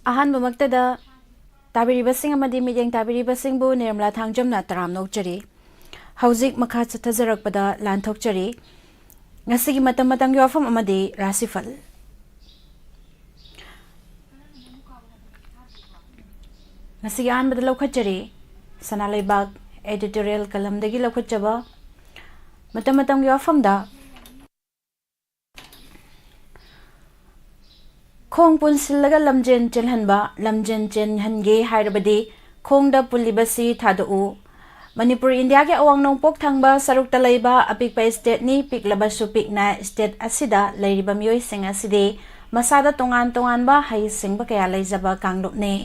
ꯑꯍꯥꯟꯕꯃꯛꯇꯗ ꯇꯥꯕꯤꯔꯤꯕꯁꯤꯡ ꯑꯃꯗꯤ ꯃꯤꯠꯌꯦꯡ ꯇꯥꯕꯤꯔꯤꯕꯁꯤꯡꯕꯨ ꯅꯤꯔꯃꯂꯥ ꯊꯥꯡꯖꯝꯅ ꯇꯔꯥꯝ ꯅꯣꯛꯆꯔꯤ. ꯍꯧꯖꯤꯛ ꯃꯈꯥ ꯆꯠꯊꯖꯔꯛꯄꯗ ꯂꯥꯟꯊꯣꯛꯆꯔꯤ. ꯉꯁꯤꯒꯤ ꯃꯇꯝꯒꯤ ꯋꯥꯐꯝ ꯑꯃꯗꯤ ꯔꯥꯁꯤ ꯐꯜ. ꯉꯁꯤꯒꯤ ꯑꯍꯥꯟꯕꯗ ꯂꯧꯈꯠꯆꯔꯤ. ꯁꯅꯥꯂꯩꯕꯥꯛ ꯑꯦꯗꯤꯇꯣꯔꯤꯌꯦꯜ ꯀꯂꯝꯗꯒꯤ ꯂꯧꯈꯠꯆꯕ ꯃꯇꯝꯒꯤ ꯋꯥꯐꯝꯗ ꯈꯣꯡ ꯄꯨꯟꯁꯤꯜꯂꯒ ꯂꯝꯖꯦꯟ ꯆꯦꯜꯍꯟꯕ. ꯂꯝꯖꯦꯟ ꯆꯦꯜꯍꯟꯒꯦ ꯍꯥꯏꯔꯕꯗꯤ ꯈꯣꯡꯗ ꯄꯨꯜꯂꯤꯕꯁꯤ ꯊꯥꯗꯣꯛꯎ. ꯃꯅꯤꯄꯨꯔ ꯏꯟꯗꯤꯌꯥꯒꯤ ꯑꯋꯥꯡ ꯅꯣꯡꯄꯣꯛ ꯊꯪꯕ ꯁꯔꯨꯛꯇ ꯂꯩꯕ ꯑꯄꯤꯛꯄ ꯏꯁꯇꯦꯠꯅꯤ. ꯄꯤꯛꯂꯕꯁꯨ ꯄꯤꯛꯅ ꯏꯁꯇꯦꯠ ꯑꯁꯤꯗ ꯂꯩꯔꯤꯕ ꯃꯤꯑꯣꯏꯁꯤꯡ ꯑꯁꯤꯗꯤ ꯃꯁꯥꯗ ꯇꯣꯉꯥꯟ ꯇꯣꯉꯥꯟꯕ ꯍꯩꯁꯤꯡꯕ ꯀꯌꯥ ꯂꯩꯖꯕ ꯀꯥꯡꯂꯨꯞꯅꯤ.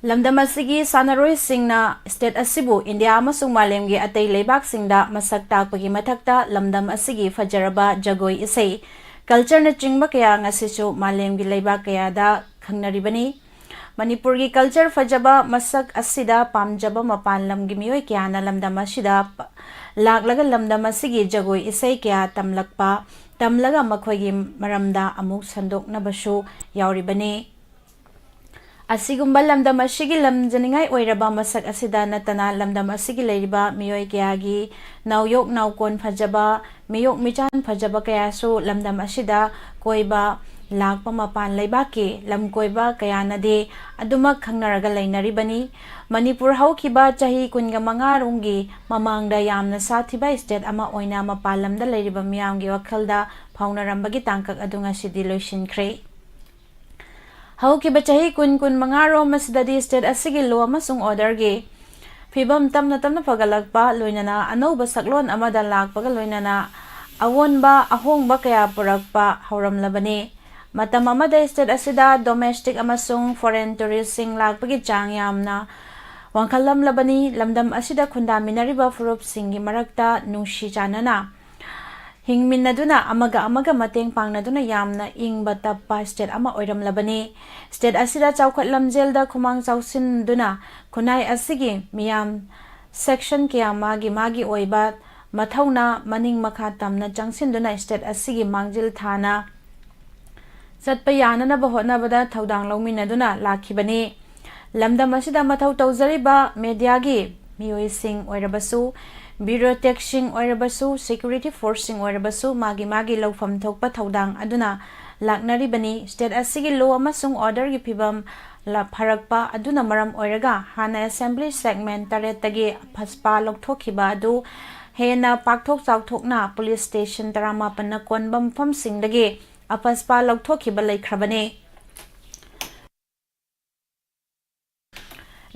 ꯂꯝꯗꯝ ꯑꯁꯤꯒꯤ ꯁꯥꯟꯅꯔꯣꯏꯁꯤꯡꯅ ꯏꯁꯇꯦꯠ ꯑꯁꯤꯕꯨ ꯏꯟꯗꯤꯌꯥ ꯑꯃꯁꯨꯡ ꯃꯥꯂꯦꯝꯒꯤ ꯑꯇꯩ ꯂꯩꯕꯥꯛꯁꯤꯡꯗ ꯃꯁꯛ ꯇꯥꯛꯄꯒꯤ ꯃꯊꯛꯇ ꯂꯝꯗꯝ ꯑꯁꯤꯒꯤ ꯐꯖꯔꯕ ꯖꯒꯣꯏ ꯏꯁꯩ, ꯀꯜꯆꯔꯅꯆꯤꯡꯕ ꯀꯌꯥ ꯉꯁꯤꯁꯨ ꯃꯥꯂꯦꯝꯒꯤ ꯂꯩꯕꯥꯛ ꯀꯌꯥꯗ ꯈꯪꯅꯔꯤꯕꯅꯤ. ꯃꯅꯤꯄꯨꯔꯒꯤ ꯀꯜꯆꯔ ꯐꯖꯕ ꯃꯁꯛ ꯑꯁꯤꯗ ꯄꯥꯝꯖꯕ ꯃꯄꯥꯟ ꯂꯝꯒꯤ ꯃꯤꯑꯣꯏ ꯀꯌꯥꯅ ꯂꯝꯗꯝ ꯑꯁꯤꯗ ꯂꯥꯛꯂꯒ ꯂꯝꯗꯝ ꯑꯁꯤꯒꯤ ꯖꯒꯣꯏ ꯏꯁꯩ ꯀꯌꯥ ꯇꯝꯂꯒ ꯃꯈꯣꯏꯒꯤ ꯃꯔꯝꯗ ꯑꯃꯨꯛ ꯁꯟꯗꯣꯛꯅꯕꯁꯨ ꯌꯥꯎꯔꯤꯕꯅꯤ. ꯑꯁꯤꯒꯨꯝꯕ ꯂꯝꯗꯝ ꯑꯁꯤꯒꯤ ꯂꯝꯖꯅꯤꯡꯉꯥꯏ ꯑꯣꯏꯔꯕ ꯃꯁꯛ ꯑꯁꯤꯗ ꯅꯠꯇꯅ ꯂꯝꯗꯝ ꯑꯁꯤꯒꯤ ꯂꯩꯔꯤꯕ ꯃꯤꯑꯣꯏ ꯀꯌꯥꯒꯤ ꯅꯥꯎꯌꯣꯛ ꯅꯥꯎꯀꯣꯟ ꯐꯖꯕ, ꯃꯤꯌꯣꯛ ꯃꯤꯆꯥꯟ ꯐꯖꯕ ꯀꯌꯥꯁꯨ ꯂꯝꯗꯝ ꯑꯁꯤꯗ ꯀꯣꯏꯕ ꯂꯥꯛꯄ ꯃꯄꯥꯟ ꯂꯩꯕꯥꯛꯀꯤ ꯂꯝꯀꯣꯏꯕ ꯀꯌꯥꯅꯗꯤ ꯑꯗꯨꯃꯛ ꯈꯪꯅꯔꯒ ꯂꯩꯅꯔꯤꯕꯅꯤ. ꯃꯅꯤꯄꯨꯔ ꯍꯧꯈꯤꯕ ꯆꯍꯤ 15ꯔꯣꯝꯒꯤ ꯃꯃꯥꯡꯗ ꯌꯥꯝꯅ ꯁꯥꯊꯤꯕ ꯏꯁꯇꯦꯠ ꯑꯃ ꯑꯣꯏꯅ ꯃꯄꯥꯟ ꯂꯝꯗ ꯂꯩꯔꯤꯕ ꯃꯤꯌꯥꯝꯒꯤ ꯋꯥꯈꯜꯗ ꯐꯥꯎꯅꯔꯝꯕꯒꯤ ꯇꯥꯡꯀꯛ ꯑꯗꯨ ꯉꯁꯤꯗꯤ ꯂꯣꯏꯁꯤꯟꯈ꯭ꯔꯦ. ꯍꯧꯈꯤꯕ ꯆꯍꯤ 15ꯔꯣꯝ ꯑꯁꯤꯗꯗꯤ ꯏꯁꯇꯦꯠ ꯑꯁꯤꯒꯤ ꯂꯣ ꯑꯃꯁꯨꯡ ꯑꯣꯔꯗꯔꯒꯤ ꯐꯤꯕꯝ ꯇꯞꯅ ꯐꯒꯠꯂꯛꯄ ꯂꯣꯏꯅꯅ ꯑꯅꯧꯕ ꯁꯛꯂꯣꯟ ꯑꯃꯗ ꯂꯥꯛꯄꯒ ꯂꯣꯏꯅꯅ ꯑꯍꯣꯡꯕ ꯀꯌꯥ ꯄꯨꯔꯛꯄ ꯍꯧꯔꯝꯂꯕꯅꯤ. ꯃꯇꯝ ꯑꯃꯗ ꯏꯁꯇꯦꯠ ꯑꯁꯤꯗ ꯗꯣꯃꯦꯁꯇꯤꯛ ꯑꯃꯁꯨꯡ ꯐꯣꯔꯦꯟ ꯇꯨꯔꯤꯁꯁꯤꯡ ꯂꯥꯛꯄꯒꯤ ꯆꯥꯡ ꯌꯥꯝꯅ ꯋꯥꯡꯈꯠꯂꯝꯂꯕꯅꯤ. ꯂꯝꯗꯝ ꯑꯁꯤꯗ ꯈꯨꯟꯗꯥꯃꯤꯟꯅꯔꯤꯕ ꯐꯨꯔꯨꯞꯁꯤꯡꯒꯤ ꯃꯔꯛꯇ ꯅꯨꯡꯁꯤ ꯆꯥꯟꯅꯅ ꯍꯤꯡꯃꯤꯟꯅꯗꯨꯅ ꯑꯃꯒ ꯃꯇꯦꯡ ꯄꯥꯡꯅꯗꯨꯅ ꯌꯥꯝꯅ ꯏꯪꯕ ꯇꯞꯄ ꯏꯁꯇꯦꯠ ꯑꯃ ꯑꯣꯏꯔꯝꯂꯕꯅꯤ. ꯏꯁꯇꯦꯠ ꯑꯁꯤꯗ ꯆꯥꯎꯈꯠ ꯂꯝꯖꯦꯜꯗ ꯈꯨꯃꯥꯡ ꯆꯥꯎꯁꯤꯟꯗꯨꯅ ꯈꯨꯟꯅꯥꯏ ꯑꯁꯤꯒꯤ ꯃꯤꯌꯥꯝ ꯁꯦꯛꯁꯟ ꯀꯌꯥ ꯃꯥꯒꯤ ꯑꯣꯏꯕ ꯃꯊꯧꯅ ꯃꯅꯤꯡ ꯃꯈꯥ ꯇꯝꯅ ꯆꯪꯁꯤꯟꯗꯨꯅ ꯏꯁꯇꯦꯠ ꯑꯁꯤꯒꯤ ꯃꯥꯡꯖꯤꯜ ꯊꯥꯅ ꯆꯠꯄ ꯌꯥꯅꯅꯕ ꯍꯣꯠꯅꯕꯗ ꯊꯧꯗꯥꯡ ꯂꯧꯃꯤꯟꯅꯗꯨꯅ ꯂꯥꯛꯈꯤꯕꯅꯤ. ꯂꯝꯗꯝ ꯑꯁꯤꯗ ꯃꯊꯧ ꯇꯧꯖꯔꯤꯕ ꯃꯦꯗꯤꯌꯥꯒꯤ ꯃꯤꯑꯣꯏꯁꯤꯡ ꯑꯣꯏꯔꯕꯁꯨ, ꯕ꯭ꯌꯨꯔꯣꯇꯦꯛꯁꯤꯡ ꯑꯣꯏꯔꯕꯁꯨ, ꯁꯦꯀ꯭ꯌꯨꯔꯤꯇꯤ ꯐꯣꯔꯁꯁꯤꯡ ꯑꯣꯏꯔꯕꯁꯨ ꯃꯥꯒꯤ ꯂꯧꯐꯝ ꯊꯣꯛꯄ ꯊꯧꯗꯥꯡ ꯑꯗꯨꯅ ꯂꯥꯛꯅꯔꯤꯕꯅꯤ. ꯏꯁꯇꯦꯠ ꯑꯁꯤꯒꯤ ꯂꯣ ꯑꯃꯁꯨꯡ ꯑꯣꯔꯗꯔꯒꯤ ꯐꯤꯕꯝ ꯐꯔꯛꯄ ꯑꯗꯨꯅ ꯃꯔꯝ ꯑꯣꯏꯔꯒ ꯍꯥꯟꯅ ꯑꯦꯁꯦꯝꯕ꯭ꯂꯤ ꯁꯦꯒꯃꯦꯟ 8ꯇꯒꯤ ꯑꯐꯁꯄꯥ ꯂꯧꯊꯣꯛꯈꯤꯕ ꯑꯗꯨ ꯍꯦꯟꯅ ꯄꯥꯛꯊꯣꯛ ꯆꯥꯎꯊꯣꯛꯅ ꯄꯨꯂꯤꯁ ꯁ꯭ꯇꯦꯁꯟ 18ꯅ ꯀꯣꯟꯕ ꯃꯐꯝꯁꯤꯡꯗꯒꯤ ꯑꯐꯁꯄꯥ ꯂꯧꯊꯣꯛꯈꯤꯕ ꯂꯩꯈ꯭ꯔꯕꯅꯤ.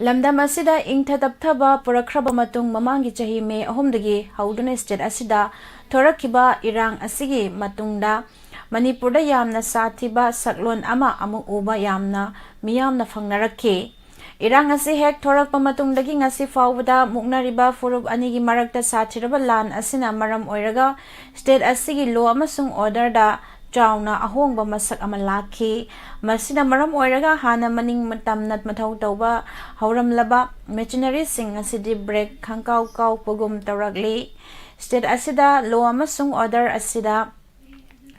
ꯂꯝꯗꯝ ꯑꯁꯤꯗ ꯏꯪꯊ ꯇꯞꯊꯕ ꯄꯨꯔꯛꯈ꯭ꯔꯕ ꯃꯇꯨꯡ ꯃꯃꯥꯡꯒꯤ ꯆꯍꯤ ꯃꯦ 3ꯗꯒꯤ ꯍꯧꯗꯨꯅ ꯏꯁꯇꯦꯠ ꯑꯁꯤꯗ ꯊꯣꯔꯛꯈꯤꯕ ꯏꯔꯥꯡ ꯑꯁꯤꯒꯤ ꯃꯇꯨꯡꯗ ꯃꯅꯤꯄꯨꯔꯗ ꯌꯥꯝꯅ ꯁꯥꯊꯤꯕ ꯁꯛꯂꯣꯟ ꯑꯃ ꯑꯃꯨꯛ ꯎꯕ ꯃꯤꯌꯥꯝꯅ ꯐꯪꯅꯔꯛꯈꯤ. ꯏꯔꯥꯡ ꯑꯁꯤ ꯍꯦꯛ ꯊꯣꯔꯛꯄ ꯃꯇꯨꯡꯗꯒꯤ ꯉꯁꯤ ꯐꯥꯎꯕꯗ ꯃꯨꯛꯅꯔꯤꯕ ꯐꯨꯔꯨꯞ ꯑꯅꯤꯒꯤ ꯃꯔꯛꯇ ꯁꯥꯊꯤꯔꯕ ꯂꯥꯟ ꯑꯁꯤꯅ ꯃꯔꯝ ꯑꯣꯏꯔꯒ ꯏꯁꯇꯦꯠ ꯑꯁꯤꯒꯤ ꯂꯣ ꯑꯃꯁꯨꯡ ꯑꯣꯔꯗꯔꯗ ꯆꯥꯎꯅ ꯑꯍꯣꯡꯕ ꯃꯁꯛ ꯑꯃ ꯂꯥꯛꯈꯤ. ꯃꯁꯤꯅ ꯃꯔꯝ ꯑꯣꯏꯔꯒ ꯍꯥꯟꯅ ꯃꯅꯤꯡ ꯇꯝꯅ ꯃꯊꯧ ꯇꯧꯕ ꯍꯧꯔꯝꯂꯕ ꯃꯦꯆꯤꯅꯔꯤꯁꯤꯡ ꯑꯁꯤꯗꯤ ꯕ꯭ꯔꯦꯛ ꯈꯪꯀꯥꯎ ꯀꯥꯎꯄꯒꯨꯝ ꯇꯧꯔꯛꯂꯤ. ꯏꯁꯇꯦꯠ ꯑꯁꯤꯗ ꯂꯣ ꯑꯃꯁꯨꯡ ꯑꯣꯔꯗꯔ ꯑꯁꯤꯗ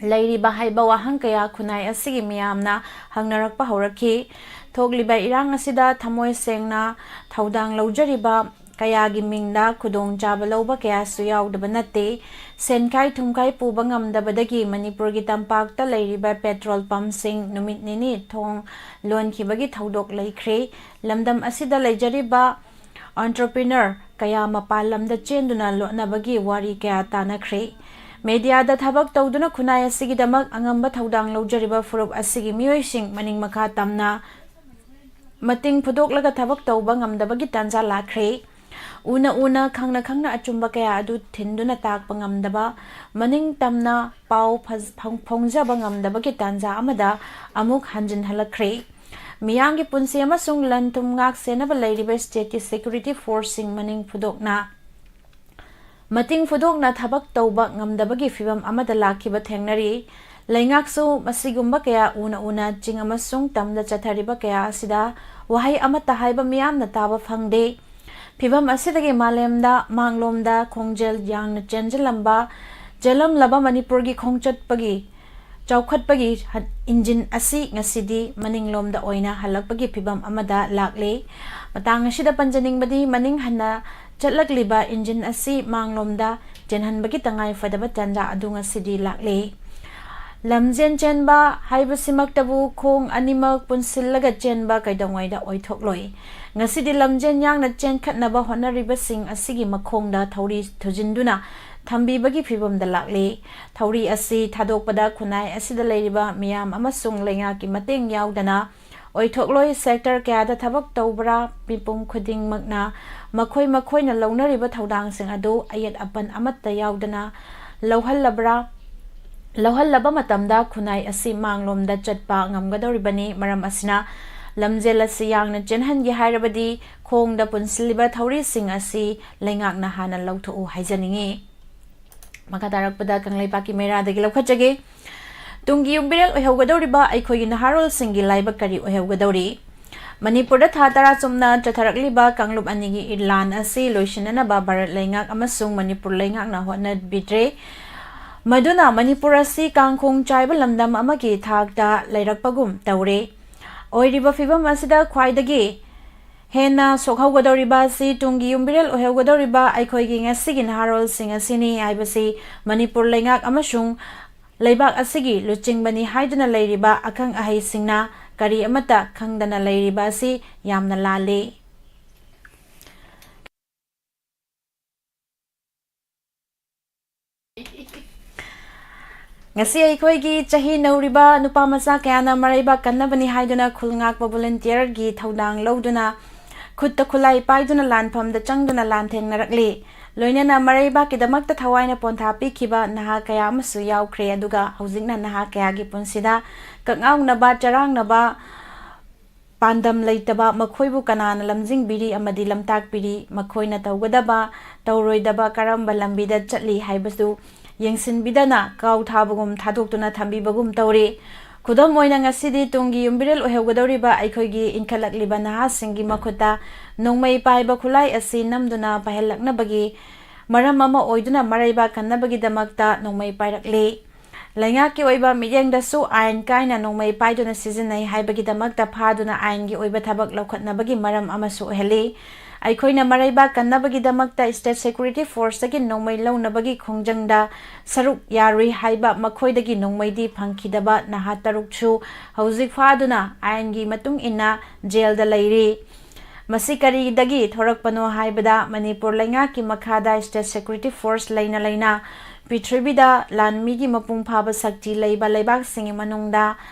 ꯂꯩꯔꯤꯕ ꯍꯩꯕ ꯋꯥꯍꯪ ꯀꯌꯥ ꯈꯨꯟꯅꯥꯏ ꯑꯁꯤꯒꯤ ꯃꯤꯌꯥꯝꯅ ꯍꯪꯅꯔꯛꯄ ꯍꯧꯔꯛꯈꯤ. ꯊꯣꯛꯂꯤꯕ ꯏꯔꯥꯡ ꯑꯁꯤꯗ ꯊꯃꯣꯏ ꯁꯦꯡꯅ ꯊꯧꯗꯥꯡ ꯂꯧꯖꯔꯤꯕ ꯀꯌꯥꯒꯤ ꯃꯤꯡꯗ ꯈꯨꯗꯣꯡꯆꯥꯕ ꯂꯧꯕ ꯀꯌꯥꯁꯨ ꯌꯥꯎꯗꯕ ꯅꯠꯇꯦ. ꯁꯦꯟꯈꯥꯏ ꯊꯨꯝꯈꯥꯏ ꯄꯨꯕ ꯉꯝꯗꯕꯗꯒꯤ ꯃꯅꯤꯄꯨꯔꯒꯤ ꯇꯝꯄꯥꯛꯇ ꯂꯩꯔꯤꯕ ꯄꯦꯇ꯭ꯔꯣꯜ ꯄꯝꯞꯁꯤꯡ ꯅꯨꯃꯤꯠ ꯅꯤꯅꯤ ꯊꯣꯡ ꯂꯣꯟꯈꯤꯕꯒꯤ ꯊꯧꯗꯣꯛ ꯂꯩꯈ꯭ꯔꯦ. ꯂꯝꯗꯝ ꯑꯁꯤꯗ ꯂꯩꯖꯔꯤꯕ ꯑꯣꯟꯇꯔꯄ꯭ꯔꯤꯅꯔ ꯀꯌꯥ ꯃꯄꯥꯟ ꯂꯝꯗ ꯆꯦꯟꯗꯨꯅ ꯂꯣꯠꯅꯕꯒꯤ ꯋꯥꯔꯤ ꯀꯌꯥ ꯇꯥꯟꯅꯈ꯭ꯔꯦ. ꯃꯦꯗꯤꯌꯥꯗ ꯊꯕꯛ ꯇꯧꯗꯨꯅ ꯈꯨꯟꯅꯥꯏ ꯑꯁꯤꯒꯤꯗꯃꯛ ꯑꯉꯝꯕ ꯊꯧꯗꯥꯡ ꯂꯧꯖꯔꯤꯕ ꯐꯨꯔꯨꯞ ꯑꯁꯤꯒꯤ ꯃꯤꯑꯣꯏꯁꯤꯡ ꯃꯅꯤꯡ ꯃꯈꯥ ꯇꯝꯅ ꯃꯇꯤꯡ ꯐꯨꯗꯣꯛꯂꯒ ꯊꯕꯛ ꯇꯧꯕ ꯉꯝꯗꯕꯒꯤ ꯇꯥꯟꯖꯥ ꯂꯥꯛꯈ꯭ꯔꯦ. ꯎꯅ ꯈꯪꯅ ꯑꯆꯨꯝꯕ ꯀꯌꯥ ꯑꯗꯨ ꯊꯤꯟꯗꯨꯅ ꯇꯥꯛꯄ ꯉꯝꯗꯕ, ꯃꯅꯤꯡ ꯇꯝꯅ ꯄꯥꯎ ꯐꯣꯡꯖꯕ ꯉꯝꯗꯕꯒꯤ ꯇꯥꯟꯖꯥ ꯑꯃꯗ ꯑꯃꯨꯛ ꯍꯟꯖꯤꯟꯍꯜꯂꯛꯈ꯭ꯔꯦ. ꯃꯤꯌꯥꯝꯒꯤ ꯄꯨꯟꯁꯤ ꯑꯃꯁꯨꯡ ꯂꯟ ꯊꯨꯝ ꯉꯥꯛ ꯁꯦꯟꯅꯕ ꯂꯩꯔꯤꯕ ꯏꯁꯇꯦꯠꯀꯤ ꯁꯦꯀ꯭ꯌꯨꯔꯤꯇꯤ ꯐꯣꯔꯁꯁꯤꯡ ꯃꯇꯤꯡ ꯐꯨꯗꯣꯛꯅ ꯊꯕꯛ ꯇꯧꯕ ꯉꯝꯗꯕꯒꯤ ꯐꯤꯚꯝ ꯑꯃꯗ ꯂꯥꯛꯈꯤꯕ ꯊꯦꯡꯅꯔꯤ. ꯂꯩꯉꯥꯛꯁꯨ ꯃꯁꯤꯒꯨꯝꯕ ꯀꯌꯥ ꯎꯅ ꯆꯤꯡ ꯑꯃꯁꯨꯡ ꯇꯝꯗ ꯆꯠꯊꯔꯤꯕ ꯀꯌꯥ ꯑꯁꯤꯗ ꯋꯥꯍꯩ ꯑꯃꯠꯇ ꯍꯥꯏꯕ ꯃꯤꯌꯥꯝꯅ ꯇꯥꯕ ꯐꯪꯗꯦ. ꯐꯤꯚꯝ ꯑꯁꯤꯗꯒꯤ ꯃꯥꯂꯦꯝꯗ ꯃꯥꯡꯂꯣꯝꯗ ꯈꯣꯡꯖꯦꯜ ꯌꯥꯡꯅ ꯆꯦꯟꯖꯜꯂꯝꯕ ꯆꯦꯜꯂꯝꯂꯕ ꯃꯅꯤꯄꯨꯔꯒꯤ ꯈꯣꯡꯆꯠꯄꯒꯤ ꯆꯥꯎꯈꯠꯄꯒꯤ ꯏꯟꯖꯤꯟ ꯑꯁꯤ ꯉꯁꯤꯗꯤ ꯃꯅꯤꯡꯂꯣꯝꯗ ꯑꯣꯏꯅ ꯍꯜꯂꯛꯄꯒꯤ ꯐꯤꯚꯝ ꯑꯃꯗ ꯂꯥꯛꯂꯦ꯫ ꯃꯇꯥꯡ ꯑꯁꯤꯗ ꯄꯟꯖꯅꯤꯡꯕꯗꯤ ꯃꯅꯤꯡ ꯍꯟꯅ ꯆꯠꯂꯛꯂꯤꯕ ꯏꯟꯖꯤꯟ ꯑꯁꯤ ꯃꯥꯡꯂꯣꯝꯗ ꯆꯦꯟꯍꯟꯕꯒꯤ ꯇꯉꯥꯏꯐꯗꯕ ꯇꯥꯟꯖꯥ ꯑꯗꯨ ꯉꯁꯤꯗꯤ ꯂꯥꯛꯂꯦ꯫ ꯂꯝꯖꯦꯟ ꯆꯦꯟꯕ ꯍꯥꯏꯕꯁꯤꯃꯛꯇꯕꯨ ꯈꯣꯡ ꯑꯅꯤꯃꯛ ꯄꯨꯟꯁꯤꯜꯂꯒ ꯆꯦꯟꯕ ꯀꯩꯗꯧꯉꯩꯗ ꯑꯣꯏꯊꯣꯛꯂꯣꯏ꯫ ꯉꯁꯤꯗꯤ ꯂꯝꯖꯦꯟ ꯌꯥꯡꯅ ꯆꯦꯟꯈꯠꯅꯕ ꯍꯣꯠꯅꯔꯤꯕꯁꯤꯡ ꯑꯁꯤꯒꯤ ꯃꯈꯣꯡꯗ ꯊꯧꯔꯤ ꯊꯨꯖꯤꯟꯗꯨꯅ ꯊꯝꯕꯤꯕꯒꯤ ꯐꯤꯚꯝꯗ ꯂꯥꯛꯂꯦ꯫ ꯊꯧꯔꯤ ꯑꯁꯤ ꯊꯥꯗꯣꯛꯄꯗ ꯈꯨꯟꯅꯥꯏ ꯑꯁꯤꯗ ꯂꯩꯔꯤꯕ ꯃꯤꯌꯥꯝ ꯑꯃꯁꯨꯡ ꯂꯩꯉꯥꯛꯀꯤ ꯃꯇꯦꯡ ꯌꯥꯎꯗꯅ ꯑꯣꯏꯊꯣꯛꯂꯣꯏ꯫ ꯁꯦꯛꯇꯔ ꯀꯌꯥꯗ ꯊꯕꯛ ꯇꯧꯕ꯭ꯔꯥ ꯃꯤꯄꯨꯝ ꯈꯨꯗꯤꯡꯃꯛꯅ ꯃꯈꯣꯏꯅ ꯂꯧꯅꯔꯤꯕ ꯊꯧꯗꯥꯡꯁꯤꯡ ꯑꯗꯨ ꯑꯌꯦꯠ ꯑꯄꯟ ꯑꯃꯠꯇ ꯌꯥꯎꯗꯅ ꯂꯧꯍꯜꯂꯕ ꯃꯇꯝꯗ ꯈꯨꯟꯅꯥꯏ ꯑꯁꯤ ꯃꯥꯡꯂꯣꯝꯗ ꯆꯠꯄ ꯉꯝꯒꯗꯧꯔꯤꯕꯅꯤ꯫ ꯃꯔꯝ ꯑꯁꯤꯅ ꯂꯝꯖꯦꯜ ꯑꯁꯤ ꯌꯥꯡꯅ ꯆꯦꯟꯍꯟꯒꯦ ꯍꯥꯏꯔꯕꯗꯤ ꯈꯣꯡꯗ ꯄꯨꯟꯁꯤꯜꯂꯤꯕ ꯊꯧꯔꯤꯁꯤꯡ ꯑꯁꯤ ꯂꯩꯉꯥꯛꯅ ꯍꯥꯟꯅ ꯂꯧꯊꯣꯛꯎ ꯍꯥꯏꯖꯅꯤꯡꯏ꯫ ꯃꯈꯥ ꯇꯥꯔꯛꯄꯗ ꯀꯪꯂꯩꯄꯥꯛꯀꯤ ꯃꯩꯔꯥꯗꯒꯤ ꯂꯧꯈꯠꯆꯒꯦ꯫ ꯇꯨꯡꯒꯤ ꯌꯨꯝꯕꯤꯔꯦꯜ ꯑꯣꯏꯍꯧꯒꯗꯧꯔꯤꯕ ꯑꯩꯈꯣꯏꯒꯤ ꯅꯍꯥꯔꯣꯜꯁꯤꯡꯒꯤ ꯂꯥꯏꯕꯛ ꯀꯔꯤ ꯑꯣꯏꯍꯧꯒꯗꯧꯔꯤ? ꯃꯅꯤꯄꯨꯔꯗ ꯊꯥ 10 ꯆꯨꯝꯅ ꯆꯠꯊꯔꯛꯂꯤꯕ ꯀꯥꯡꯂꯨꯞ ꯑꯅꯤꯒꯤ ꯂꯥꯟ ꯑꯁꯤ ꯂꯣꯏꯁꯤꯟꯅꯅꯕ ꯚꯥꯔꯠ ꯂꯩꯉꯥꯛ ꯑꯃꯁꯨꯡ ꯃꯅꯤꯄꯨꯔ ꯂꯩꯉꯥꯛꯅ ꯍꯣꯠꯅꯕꯤꯗ꯭ꯔꯦ꯫ ꯃꯗꯨꯅ ꯃꯅꯤꯄꯨꯔ ꯑꯁꯤ ꯀꯥꯡꯈꯣꯡ ꯆꯥꯏꯕ ꯂꯝꯗꯝ ꯑꯃꯒꯤ ꯊꯥꯛꯇ ꯂꯩꯔꯛꯄꯒꯨꯝ ꯇꯧꯔꯦ꯫ ꯑꯣꯏꯔꯤꯕ ꯐꯤꯚꯝ ꯑꯁꯤꯗ ꯈ꯭ꯋꯥꯏꯗꯒꯤ ꯍꯦꯟꯅ ꯁꯣꯛꯍꯧꯒꯗꯧꯔꯤꯕ ꯑꯁꯤ ꯇꯨꯡꯒꯤ ꯌꯨꯝꯕꯤꯔꯦꯜ ꯑꯣꯏꯍꯧꯒꯗꯧꯔꯤꯕ ꯑꯩꯈꯣꯏꯒꯤ ꯉꯁꯤꯒꯤ ꯅꯍꯥꯔꯣꯜꯁꯤꯡ ꯑꯁꯤꯅꯤ ꯍꯥꯏꯕꯁꯤ ꯃꯅꯤꯄꯨꯔ ꯂꯩꯉꯥꯛ ꯑꯃꯁꯨꯡ ꯂꯩꯕꯥꯛ ꯑꯁꯤꯒꯤ ꯂꯨꯆꯤꯡꯕꯅꯤ ꯍꯥꯏꯗꯨꯅ ꯂꯩꯔꯤꯕ ꯑꯈꯪ ꯑꯍꯩꯁꯤꯡꯅ ꯀꯔꯤ ꯑꯃꯠꯇ ꯈꯪꯗꯅ ꯂꯩꯔꯤꯕ ꯑꯁꯤ ꯌꯥꯝꯅ ꯂꯥꯜꯂꯤ꯫ ꯉꯁꯤ ꯑꯩꯈꯣꯏꯒꯤ ꯆꯍꯤ ꯅꯧꯔꯤꯕ ꯅꯨꯄꯥꯃꯆꯥ ꯀꯌꯥꯅ ꯃꯔꯩꯕꯥꯛ ꯀꯟꯅꯕꯅꯤ ꯍꯥꯏꯗꯨꯅ ꯈꯨꯜ ꯉꯥꯛꯄ ꯚꯣꯂꯨꯟꯇꯤꯌꯔꯒꯤ ꯊꯧꯗꯥꯡ ꯂꯧꯗꯨꯅ ꯈꯨꯠꯇ ꯈꯨꯠꯂꯥꯏ ꯄꯥꯏꯗꯨꯅ ꯂꯥꯟꯐꯝꯗ ꯆꯪꯗꯨꯅ ꯂꯥꯟꯊꯦꯡꯅꯔꯛꯂꯤ꯫ ꯂꯣꯏꯅꯅ ꯃꯔꯩꯕꯥꯛꯀꯤꯗꯃꯛꯇ ꯊꯋꯥꯏꯅ ꯄꯣꯟꯊꯥ ꯄꯤꯈꯤꯕ ꯅꯍꯥ ꯀꯌꯥ ꯑꯃꯁꯨ ꯌꯥꯎꯈ꯭ꯔꯦ꯫ ꯑꯗꯨꯒ ꯍꯧꯖꯤꯛꯅ ꯅꯍꯥ ꯀꯌꯥꯒꯤ ꯄꯨꯟꯁꯤꯗ ꯀꯛꯉꯥꯎꯅꯕ ꯆꯔꯥꯡꯅꯕ ꯄꯥꯟꯗꯝ ꯂꯩꯇꯕ ꯃꯈꯣꯏꯕꯨ ꯀꯅꯥꯅ ꯂꯝꯖꯤꯡꯕꯤꯔꯤ ꯑꯃꯗꯤ ꯂꯝꯇꯥꯛꯄꯤꯔꯤ? ꯃꯈꯣꯏꯅ ꯇꯧꯒꯗꯕ ꯇꯧꯔꯣꯏꯗꯕ ꯀꯔꯝꯕ ꯂꯝꯕꯤꯗ ꯆꯠꯂꯤ ꯍꯥꯏꯕꯗꯨ ꯌꯦꯡꯁꯤꯟꯕꯤꯗꯅ ꯀꯥꯎ ꯊꯥꯕꯒꯨꯝ ꯊꯥꯗꯣꯛꯇꯨꯅ ꯊꯝꯕꯤꯕꯒꯨꯝ ꯇꯧꯔꯤ꯫ ꯈꯨꯗꯝ ꯑꯣꯏꯅ ꯉꯁꯤꯗꯤ ꯇꯨꯡꯒꯤ ꯌꯨꯝꯕꯤꯔꯦꯜ ꯑꯣꯏꯍꯧꯒꯗꯧꯔꯤꯕ ꯑꯩꯈꯣꯏꯒꯤ ꯏꯟꯈꯠꯂꯛꯂꯤꯕ ꯅꯍꯥꯁꯤꯡꯒꯤ ꯃꯈꯨꯠꯇ ꯅꯣꯡꯃꯩ ꯄꯥꯏꯕ ꯈꯨꯠꯂꯥꯏ ꯑꯁꯤ ꯅꯝꯗꯨꯅ ꯄꯥꯏꯍꯜꯂꯛꯅꯕꯒꯤ ꯃꯔꯝ ꯑꯃ ꯑꯣꯏꯗꯨꯅ ꯃꯔꯩꯕꯥꯛ ꯀꯟꯅꯕꯒꯤꯗꯃꯛꯇ ꯅꯣꯡꯃꯩ ꯄꯥꯏꯔꯛꯂꯤ꯫ ꯂꯩꯉꯥꯛꯀꯤ ꯑꯣꯏꯕ ꯃꯤꯠꯌꯦꯡꯗꯁꯨ ꯑꯥꯏꯟ ꯀꯥꯏꯅ ꯅꯣꯡꯃꯩ パイꯗꯨꯅ ꯁꯤꯖꯤꯟꯅꯩ ꯍꯥꯏꯕꯒꯤꯗꯃꯛꯇ ꯐꯥꯗꯨꯅ ꯑꯥꯏꯟꯒꯤ ꯑꯣꯏꯕ ꯊꯕꯛ ꯂꯧꯈꯠꯅꯕꯒꯤ ꯃꯔꯝ ꯑꯃꯁꯨ ꯑꯣꯏꯍꯜꯂꯤ꯫ ꯑꯩꯈꯣꯏꯅ ꯃꯔꯩꯕꯥꯛ ꯀꯟꯅꯕꯒꯤꯗꯃꯛꯇ ꯁ꯭ꯇꯦꯠ ꯁꯦꯀ꯭ꯌꯨꯔꯤꯇꯤ ꯐꯣꯔꯁꯇꯒꯤ ꯅꯣꯡꯃꯩ ꯂꯧꯅꯕꯒꯤ ꯈꯣꯡꯖꯪꯗ ꯁꯔꯨꯛ ꯌꯥꯔꯨꯏ ꯍꯥꯏꯕ ꯃꯈꯣꯏꯗꯒꯤ ꯅꯣꯡꯃꯩꯗꯤ ꯐꯪꯈꯤꯗꯕ ꯅꯍꯥ 6ꯁꯨ ꯍꯧꯖꯤꯛ ꯐꯥꯗꯨꯅ ꯑꯥꯏꯟꯒꯤ ꯃꯇꯨꯡ ꯏꯟꯅ ꯖꯦꯜꯗ ꯂꯩꯔꯤ꯫ ꯃꯁꯤ ꯀꯔꯤꯗꯒꯤ ꯊꯣꯔꯛꯄꯅꯣ ꯍꯥꯏꯕꯗ ꯃꯅꯤꯄꯨꯔ ꯂꯩꯉꯥꯛꯀꯤ ꯃꯈꯥꯗ ꯁ꯭ꯇꯦꯠ ꯁꯦꯀ꯭ꯌꯨꯔꯤꯇꯤ ꯐꯣꯔꯁ ꯂꯩꯅ ꯄ꯭ꯔꯤꯊꯤꯕꯤꯗ ꯂꯥꯟꯃꯤꯒꯤ ꯃꯄꯨꯡ ꯐꯥꯕ ꯁꯛꯇꯤ ꯂꯩꯕ ꯂꯩꯕꯥꯛꯁꯤꯡꯒꯤ ꯃꯅꯨꯡꯗ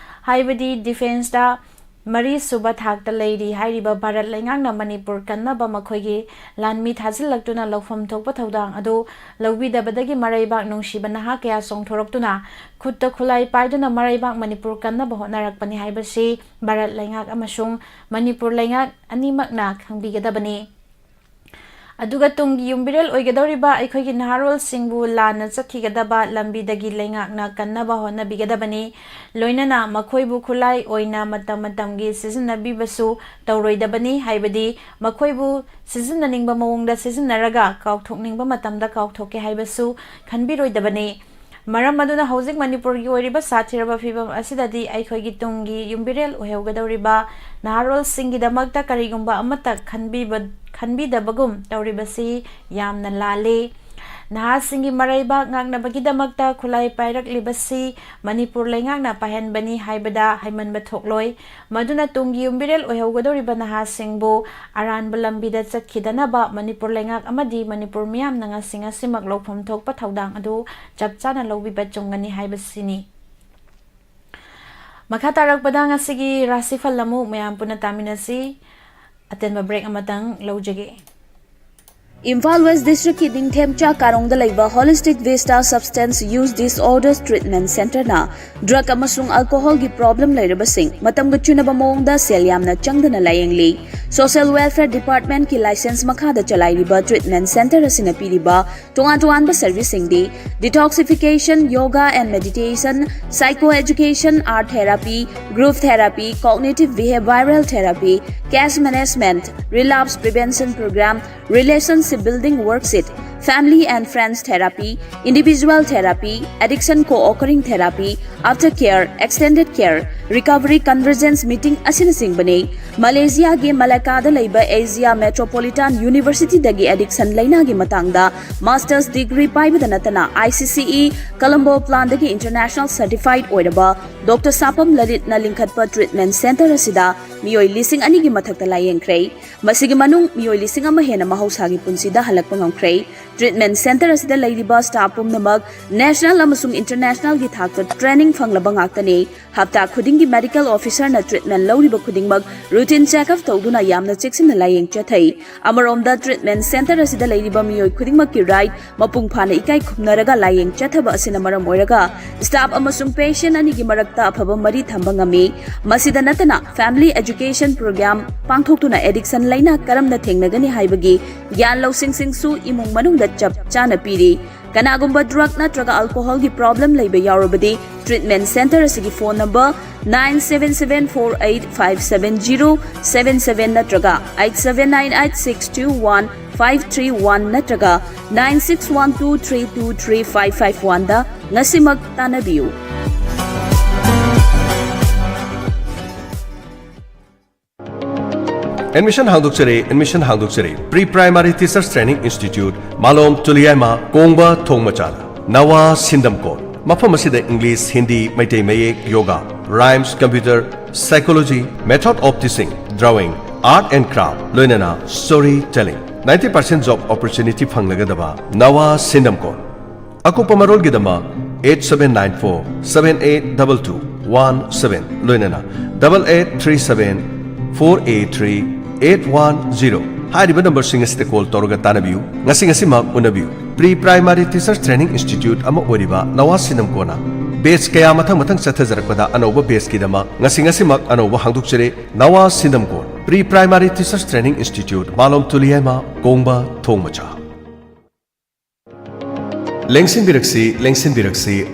ꯍꯥꯏꯕꯗꯤ ꯗꯤꯐꯦꯟꯁꯇ 4ꯁꯨꯕ ꯊꯥꯛꯇ ꯂꯩꯔꯤ ꯍꯥꯏꯔꯤꯕ ꯚꯥꯔꯠ ꯂꯩꯉꯥꯛꯅ ꯃꯅꯤꯄꯨꯔ ꯀꯟꯅꯕ ꯃꯈꯣꯏꯒꯤ ꯂꯥꯟꯃꯤ ꯊꯥꯖꯤꯜꯂꯛꯇꯨꯅ ꯂꯧꯐꯝ ꯊꯣꯛꯄ ꯊꯧꯗꯥꯡ ꯑꯗꯨ ꯂꯧꯕꯤꯗꯕꯗꯒꯤ ꯃꯔꯩꯕꯥꯛ ꯅꯨꯡꯁꯤꯕ ꯅꯍꯥ ꯀꯌꯥ ꯆꯣꯡꯊꯣꯔꯛꯇꯨꯅ ꯈꯨꯠꯇ ꯈꯨꯠꯂꯥꯏ ꯄꯥꯏꯗꯨꯅ ꯃꯔꯩꯕꯥꯛ ꯃꯅꯤꯄꯨꯔ ꯀꯟꯅꯕ ꯍꯣꯠꯅꯔꯛꯄꯅꯤ ꯍꯥꯏꯕꯁꯤ ꯚꯥꯔꯠ ꯂꯩꯉꯥꯛ ꯑꯃꯁꯨꯡ ꯃꯅꯤꯄꯨꯔ ꯂꯩꯉꯥꯛ ꯑꯅꯤꯃꯛꯅ ꯈꯪꯕꯤꯒꯗꯕꯅꯤ꯫ ꯑꯗꯨꯒ ꯇꯨꯡꯒꯤ ꯌꯨꯝꯕꯤꯔꯦꯜ ꯑꯣꯏꯒꯗꯧꯔꯤꯕ ꯑꯩꯈꯣꯏꯒꯤ ꯅꯍꯥꯔꯣꯜꯁꯤꯡꯕꯨ ꯂꯥꯟꯅ ꯆꯠꯈꯤꯒꯗꯕ ꯂꯝꯕꯤꯗꯒꯤ ꯂꯩꯉꯥꯛꯅ ꯀꯟꯅꯕ ꯍꯣꯠꯅꯕꯤꯒꯗꯕꯅꯤ꯫ ꯂꯣꯏꯅꯅ ꯃꯈꯣꯏꯕꯨ ꯈꯨꯠꯂꯥꯏ ꯑꯣꯏꯅ ꯃꯇꯝ ꯃꯇꯝꯒꯤ ꯁꯤꯖꯤꯟꯅꯕꯤꯕꯁꯨ ꯇꯧꯔꯣꯏꯗꯕꯅꯤ꯫ ꯍꯥꯏꯕꯗꯤ ꯃꯈꯣꯏꯕꯨ ꯁꯤꯖꯤꯟꯅꯅꯤꯡꯕ ꯃꯑꯣꯡꯗ ꯁꯤꯖꯤꯟꯅꯔꯒ ꯀꯥꯎꯊꯣꯛꯅꯤꯡꯕ ꯃꯇꯝꯗ ꯀꯥꯎꯊꯣꯛꯀꯦ ꯍꯥꯏꯕꯁꯨ ꯈꯟꯕꯤꯔꯣꯏꯗꯕꯅꯤ꯫ ꯃꯔꯝ ꯑꯗꯨꯅ ꯍꯧꯖꯤꯛ ꯃꯅꯤꯄꯨꯔꯒꯤ ꯑꯣꯏꯔꯤꯕ ꯁꯥꯊꯤꯔꯕ ꯐꯤꯚꯝ ꯑꯁꯤꯗꯗꯤ ꯑꯩꯈꯣꯏꯒꯤ ꯇꯨꯡꯒꯤ ꯌꯨꯝꯕꯤꯔꯦꯜ ꯑꯣꯏꯍꯧꯒꯗꯧꯔꯤꯕ ꯅꯍꯥꯔꯣꯜꯁꯤꯡꯒꯤꯗꯃꯛꯇ ꯀꯔꯤꯒꯨꯝꯕ ꯑꯃꯠꯇ ꯈꯟꯕꯤꯗꯕꯒꯨꯝ ꯇꯧꯔꯤꯕꯁꯤ ꯌꯥꯝꯅ ꯂꯥꯜꯂꯤ꯫ ꯅꯍꯥꯁꯤꯡꯒꯤ ꯃꯔꯩꯕꯥꯛ ꯉꯥꯛꯅꯕꯒꯤꯗꯃꯛꯇ ꯈꯨꯠꯂꯥꯏ ꯄꯥꯏꯔꯛꯂꯤꯕꯁꯤ ꯃꯅꯤꯄꯨꯔ ꯂꯩꯉꯥꯛꯅ ꯄꯥꯏꯍꯟꯕꯅꯤ ꯍꯥꯏꯕꯗ ꯍꯥꯏꯃꯟꯕ ꯊꯣꯛꯂꯣꯏ꯫ ꯃꯗꯨꯅ ꯇꯨꯡꯒꯤ ꯌꯨꯝꯕꯤꯔꯦꯜ ꯑꯣꯏꯍꯧꯒꯗꯧꯔꯤꯕ ꯅꯍꯥꯁꯤꯡꯕꯨ ꯑꯔꯥꯟꯕ ꯂꯝꯕꯤꯗ ꯆꯠꯈꯤꯗꯅꯕ ꯃꯅꯤꯄꯨꯔ ꯂꯩꯉꯥꯛ ꯑꯃꯗꯤ ꯃꯅꯤꯄꯨꯔ ꯃꯤꯌꯥꯝꯅ ꯉꯁꯤꯃꯛ ꯂꯧꯐꯝ ꯊꯣꯛꯄ ꯊꯧꯗꯥꯡ ꯑꯗꯨ ꯆꯞ ꯆꯥꯅ ꯂꯧꯕꯤꯕ ꯆꯨꯝꯒꯅꯤ ꯍꯥꯏꯕꯁꯤꯅꯤ꯫ ꯃꯈꯥ ꯇꯥꯔꯛꯄꯗ ꯉꯁꯤꯒꯤ ꯔꯥꯁꯤ ꯐꯜ ꯑꯃꯨꯛ ꯃꯌꯥꯝ ꯄꯨꯟꯅ ꯇꯥꯃꯤꯟꯅꯁꯤ꯫ ꯑꯇꯦꯟꯕ ꯕ꯭ꯔꯦꯛ ꯑꯃꯇꯪ ꯂꯧꯖꯒꯦ꯫ Imphal West District ki Ningthemcha Karongda laiba Holistic Vista Substance Use Disorders Treatment Center na drug amasung alcohol gi problem lairabasing matam ga chunaba mawongda sel yamna changdana layengli. Social Welfare Department ki license makhada chalairiba treatment center asina piriba tongan-tongan ba servicing di detoxification, yoga and meditation, psychoeducation, art therapy, group therapy, cognitive behavioral therapy, cash management, relapse prevention program, relationship comprehensive building worksheet, family and friends therapy, individual therapy, addiction co-occurring therapy, aftercare, extended care, recovery convergence meeting asinasing bane. Malaysia ge Malacca da laiba Asia Metropolitan University dagi addiction laina gi matangda master's degree paibada natana ICCE Colombo plan dagi international certified oidaba Dr. Sapam Lalit na lingkhatpa treatment center asida miyoi lising ani gi mathakta layengkrei masigi manung miyoi lising ama hena mahausagi punsida halakpa ngamkrei treatment center asida laidiba staff pumnamak national amasung international gi thakta training fanglaba ngaktani hapta khuding gi medical officer na treatment lawriba khudingmak routine checkup tawduna yamna cheksin layeng chathai amaromda treatment center asida laidiba miyoi khudingmak ki right mapung phana ikai khumnaraga layeng chathaba asina maram oiraga staff amasung patient ani gi marakta afaba mari thamba ngami masida natana family education program pangthoktuna addiction laina karamna thengnagani haibagi gyan losing singsu imung manungda chap chana piri kanagumba drug natraga alcohol gi problem laiba yarobadi treatment center asigi phone number 9774857077 natraga 8798621531 natraga 9612323551 da ngasimak tanabiu. Admission Hangdukchere Pre-Primary Teachers Training Institute Malom Tuliaima Kongba Thongmachala Nawa Sindamkot Mafam asida English, Hindi, Meitei Mayek, Yoga, Rhymes, Computer, Psychology, Method of Teaching, Drawing, Art and Craft, Loinana, Storytelling 90% job opportunity phanglagadaba Nawa Sindamkot Akupa Marol Gidama 8794 782217 Loinana 8837 483 810 Hariba number singasite call toroga tanabiu ngasi mak unabiu Pre-Primary Teachers Training Institute ama oriba Nawa Sindamkona Base kaya mathang chathajarakpada anoba base kidama ngasi mak anoba hangdukchere Nawa Sindamkon Pre-Primary Teachers Training Institute Malom Tuliaima Kongba Thongmacha Lengsin Biraksi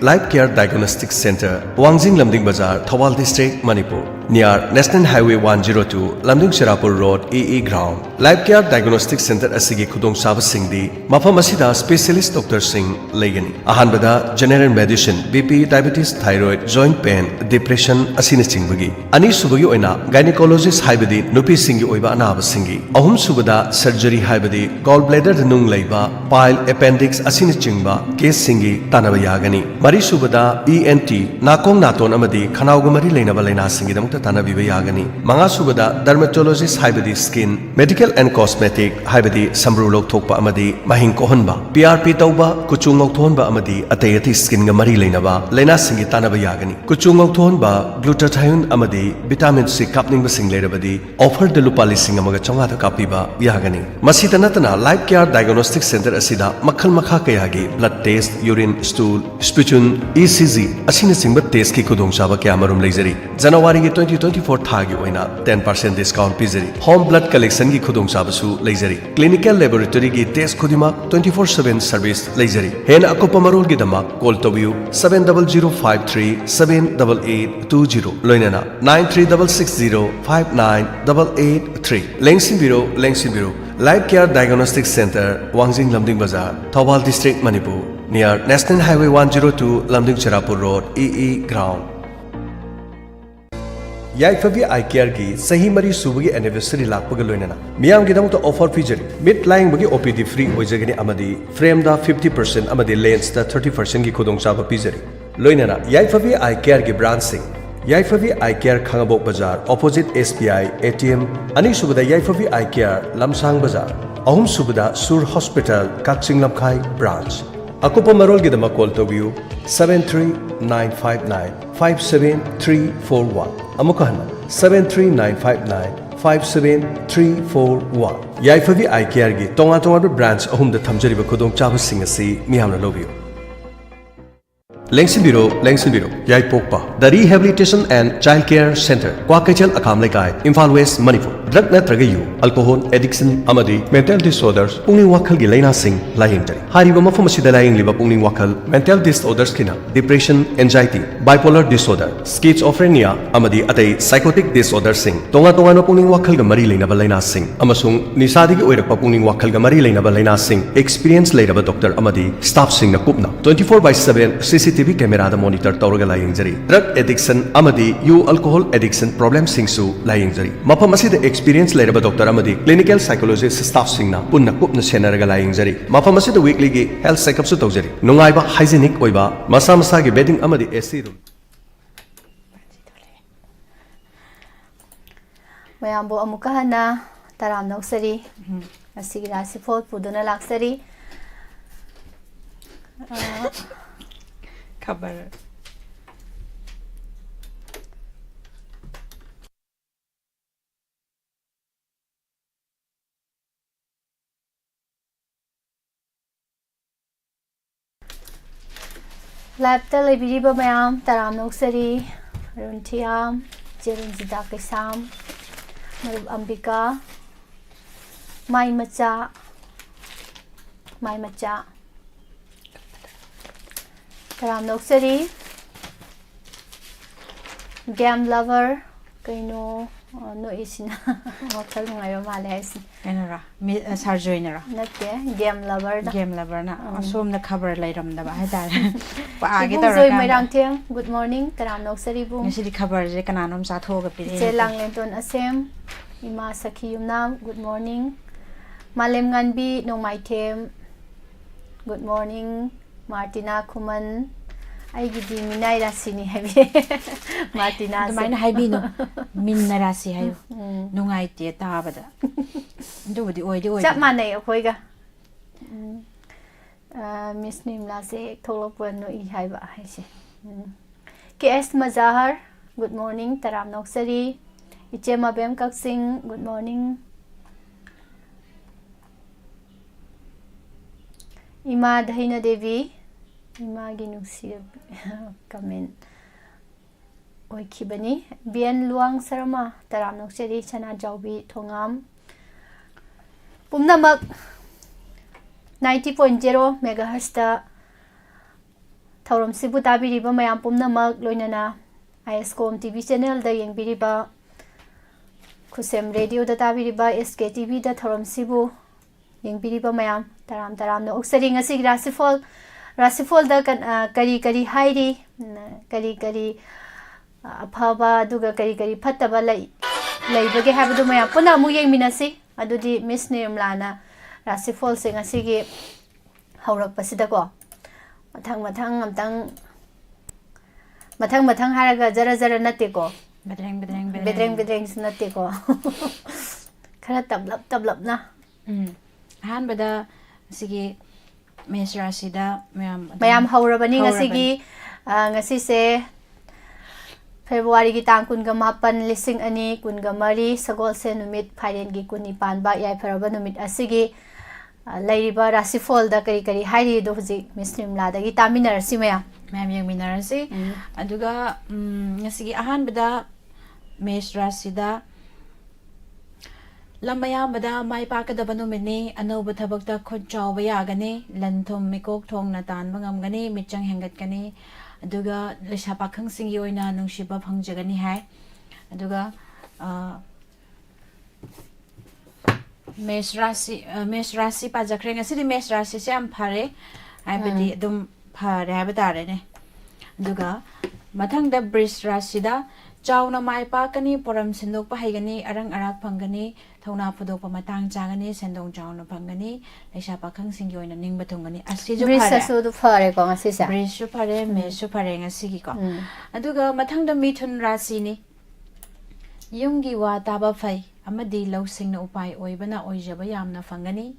Life Care Diagnostic Center Wangjing Lamding Bazar Thawal District Manipur near National Highway 102 Lamding Sherapur Road EE Ground Life Care Diagnostic Center asigi khudong sabasingdi mafam asida specialist doctor sing legani ahanbada general medicine BP diabetes thyroid joint pain depression asina chingbagi ani subagi oina gynecologist haibadi nupi singi oiba anaba singi ahum subada surgery haibadi gallbladder nung leiba pile appendix asina chingba case singi tanaba yagani mari subada ENT nakong naton amadi khanauga mari leinaba leina singi damta tanabiba yagani manga subada dermatologist haibadi skin medical and cosmetic haibadi samru lokthokpa amadi mahing kohonba PRP tauba kuchung ngokthonba amadi atayati skin ga mari leinaba leina singi tanaba yagani kuchung ngokthonba glutathione amadi vitamin C kapning basing lerabadi offer de lupa lising amaga chonga da kapiba yagani masita natana life care diagnostic center asida makhal makha kayagi blood test urine stool sputum ECG asina singba test ki khudong chaba kya marum leizari January 2024 thagi oina 10% discount pizari home blood collection ki khudong chabasu leizari clinical laboratory ki test khudima 24/7 service leizari hen akopa marol gi dama call tobiu 7053788820 loinana 9360598883 lengsin biro Life Care Diagnostic Center Wangjing Lamding Bazar Thawal District Manipur near National Highway 102 Lamding Sherapur Road EE Ground Yaifabi Eye Care ki sahi mari subagi anniversary lakpaga loinana miyam gidamta offer feature mid lying bagi OPD free oijagani amadi frame da 50% amadi lens da 30% ki khudong chaba pizari loinana Yaifabi Eye Care ki brand sing Yaifabi Eye Care Khangabok Bazar opposite SBI ATM ani subada Yaifabi Eye Care Lamsang Bazar ahum subada Sur Hospital Kakching Lamkhai branch Akupa Marol gidama call tobiu 73959 Amukahana 73959 Yaifabi Eye Care gi tonga branch ahum da thamjariba khudong chaba sing asi miyamna lobiu Lengsinbiro, Lengsinbiro, Yaipokpa, the Rehabilitation and Child Care Center, Kwakachal Akam Lekai, Imphal West, Manipur. Drug Natragayu, alcohol, addiction, amadi, mental disorders, Pungning Wakal Gilaina Singh, Lying Jari. Haribama Fumasida Lying Liva Pungning Wakal, mental disorders kina, depression, anxiety, bipolar disorder, schizophrenia, amadi atay psychotic disorder sing, Tonga Tonga no Pungning Wakal Gamari Lena Balena Sing, Amasung, Nisadi Oirapa Pungning Wakal Gamari Lena Balena Sing, experience later Dr. Amadi, staff sing na Kupna, 24/7 CCTV camera the monitor Tauraga Lying Jari. Drug addiction, amadi, you alcohol addiction problem sing su Lying Jari. Mapamasi the experience later Dr. Amadi, clinical psychologist staff sing na, Punna Kupna Senaraga Lying Jari. Mapamasi the weekly health checkup su Taujari. Nungaiba hygienic oiba, Masa Masagi bedding amadi AC room. Mayambo amukahana taram noksari asigi rasi phol puduna laksari Cover. Lapta lebiriba mayam taram noksari runtiam jerunjida kesam Marub Ambika Mai Macha Taram Noksari Game Lover Kaino no isina Wakal ngayon malayas Enara, Sarjoinera. Nate Game Lover Game lover na. Asum na cover layram da ba haidar. Paagi Zoy Mayrang Tiang Good morning Taram Noksari Bung Ngasi di cover je kananom sa tho ga pili. Lang Lenton Asem Ima Sakiyum Nam Good morning Malem Nganbi Nong Mai Tem Good morning Martina Kuman Ay gidi minay rasi ni habi Martina Dumay na habi no. Min na rasi hayo. Nungay tiya tabada. Duwadi oy di oy. Chap manay akoy ga Miss Nimla se tholopon no I haiba hai se KS Mazahar Good morning Taram Noksari Iche Mabem Kaksing Good morning Ima Dahina Devi Ima Ginuksi comment Oi Kibani Bien Luang Sarama Taram Noksari Chana Jaubi Thongam Pumnamak 90.0 megahertz ta Thauram Sibu Tabiriba Mayam Pumnamak Loinana ISCOM TV channel da yengbiriba Kusem radio da tabiriba SK TV da Thauram Sibu yengbiriba mayam taram no oksari ngasi rasifol da kari hairi kari aphaba duga kari phattaba laibage habadu mayam puna mu yengminasi adudi Miss Nirmlana rasifol se ngasi gi haurak pasida ko matang haraga zara nate ko bedreng nate ko khara tablap na Han bada sige Miss Rashida mayam haurabani ngasi se February gi tang kun ga mapan lising ani kun ga mari sagol se numit phairen gi kuni panba yai faraba numit asigi lairiba rasifol da kari hairi do huji Miss Nimla da gi taminar si maya Ma'am yung minarasi. Aduga ngasi ahan bada Miss Rashida Lamaya bada mai pa ka da banu mini ano ba thabak da khod chaw ba ya gani lanthum mikok thong na tan bangam gani michang hengat gani aduga lesha pakhang sing yoina nungsiba phangjagani hai aduga Miss Rashi pa jakre ngasi di Miss Rashi se am phare ai badi dum phare hai batare ne aduga mathang da Miss Rashida Chawna mai pa kani poram sindok pa haigani arang arak phangani thona phudok pa matang chagani sendong chawna phangani leisa pakhang singgi oina ningba thongani asi ju phare so du phare ko ngasi sa su phare me su phare ngasi gi ko aduga mathang da Mithun Rashi ni yumgi wa taba phai amadi law singna upai oibana oijaba yamna phangani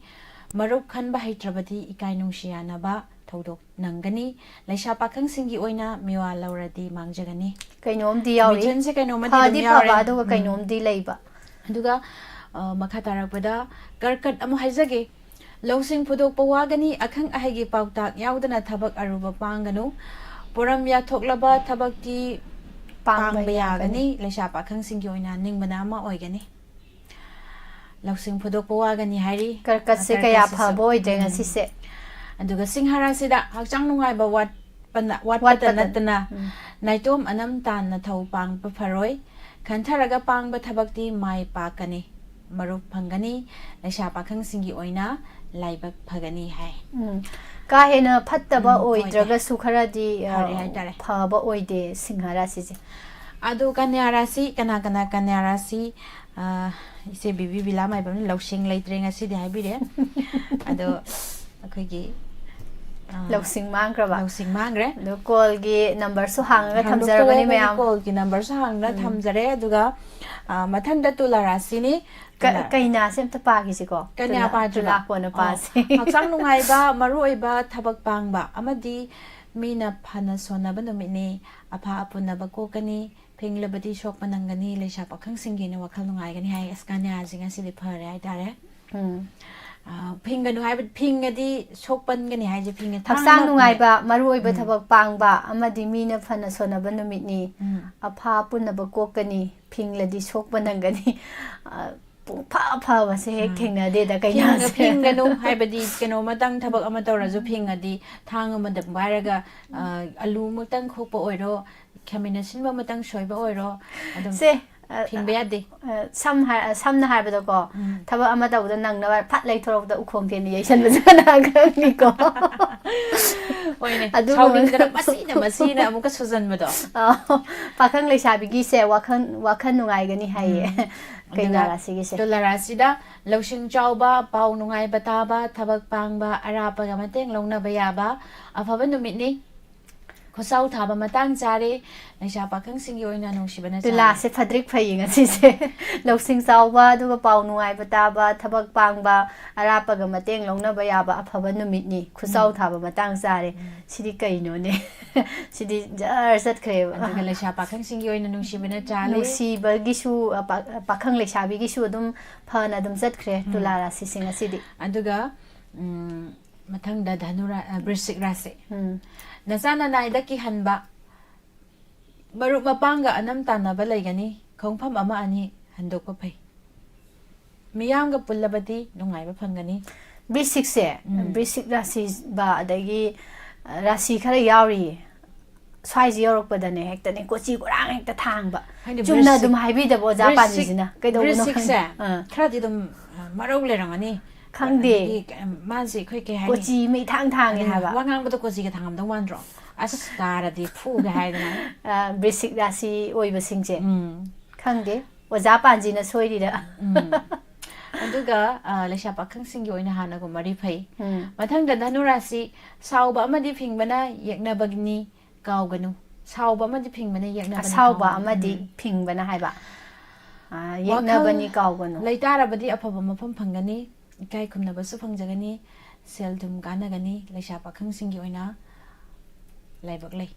marup khan ba haitrabati ikai nungsiana ba thodok nangani leisa pakhang singgi oina miwa lawradi mangjagani kainom di yawi Mithun se kainom di phaba do kainom di leiba aduga makha tarakpada karkat amu haijage lawsing phudok pawagani akhang ahigi pautak yaudana thabak aruba panganu poram ya thoklaba thabakti pangba yagani lesha pakhang singgi oina ningbana ama oigani lausing phodok pawagani hari karkat se kaya phabo ide ngasi se aduga singhara sida hakchang nungai ba wat patana naitom anam tan na thau pang pa pharoi khantharaga pang ba thabakti mai pakani marup phangani lesha pakhang singgi oina laibak phagani hai ka hena phattaba oidraga sukhara di phaba oide singhara si je adu kanya rasi kana kanya rasi ise bibi bila mai bam lausing leitre ngasi di haibire ado akhoi lausing mangraba lausing mangre do call gi number su hanga thamjarabani mayam call gi number su hangna thamjare aduga mathanda tularasi ni kaina sem ta pa gi siko kanya pa tula ko na pa si hakchang nungai ba maroi ba thabak pangba amadi mina phana sona ba nomini apha apuna ba ko kani phinglabadi shok panangani lesha pakhang singi na wakhal nungai gani hai askanya jinga sidi phare ai tare phinganu hai phingadi shok pangani hai je phinga haksang nungai ba maroi ba thabak pangba amadi mina phana sona ba nomini apha apuna ba ko kani phingladi shok panangani pha pha wa se hek thengna de da kaina phinganu haibadi keno matang thabak ama tawraju phingadi thang ama dam bairaga alu matang khokpa oiro khamina sinba matang soiba oiro adum se phingba yade samna haibada ko thabak ama tawda nangna phat lai thorok da ukhong te ni yaisan bajana ni ko oine sauding da masina amuka sujan bado pakhang lai sabi gi se wakhan nungai gani haye kaina rasi se dolarasi da lausing chawba pau nungai bataba thabak pangba arapa ga mateng longna bayaba afaba numit ni khosau thaba matang chare naisa pakhang singi oina nungsibana tula se phadrik phai ngasi se lausing chawba duga pau nungai bataba thabak pangba arapa ga mateng longna bayaba afaba numit ni khosau thaba matang chare sidi kaino ne sidi jar sat khre aduga laisa pakhang singi oina nungsibana chale nusi bagi su pakhang lesabi gi su dum phana dum sat khre tula rasi singa sidi aduga mathang da dhanura brisik rasi nasana naida ki hanba baru mapanga anam tanaba laigani khongpham ama ani handokpa phai miyam ga pullabadi nungai ba phangani brisik se brisik rasi ba adagi rasi khara yauri swai yorok padane hekta ne kochi gorang hekta thangba chumna dum haibi da boja pani jina kaido no brisik se khara di dum marau lerangani khangde maji khoi ke hai kochi mei thang haba wangang bado kochi ga thangam dong wanro as tara di phu ga hai dana brisik rasi oiba singje khangde oja panji na soiri da aduga lesha pakhang singi oina hana go mari phai mathang da dhanu rasi sauba amadi phingbana yekna bagni kauganu sauba amadi phingbana yekna bagni sauba amadi phingbana haiba yekna bani kauganu leitara badi afaba mafam phangani kai khumna basu phangjagani sel dum ganagani lesha pakhang singi oina laibak lei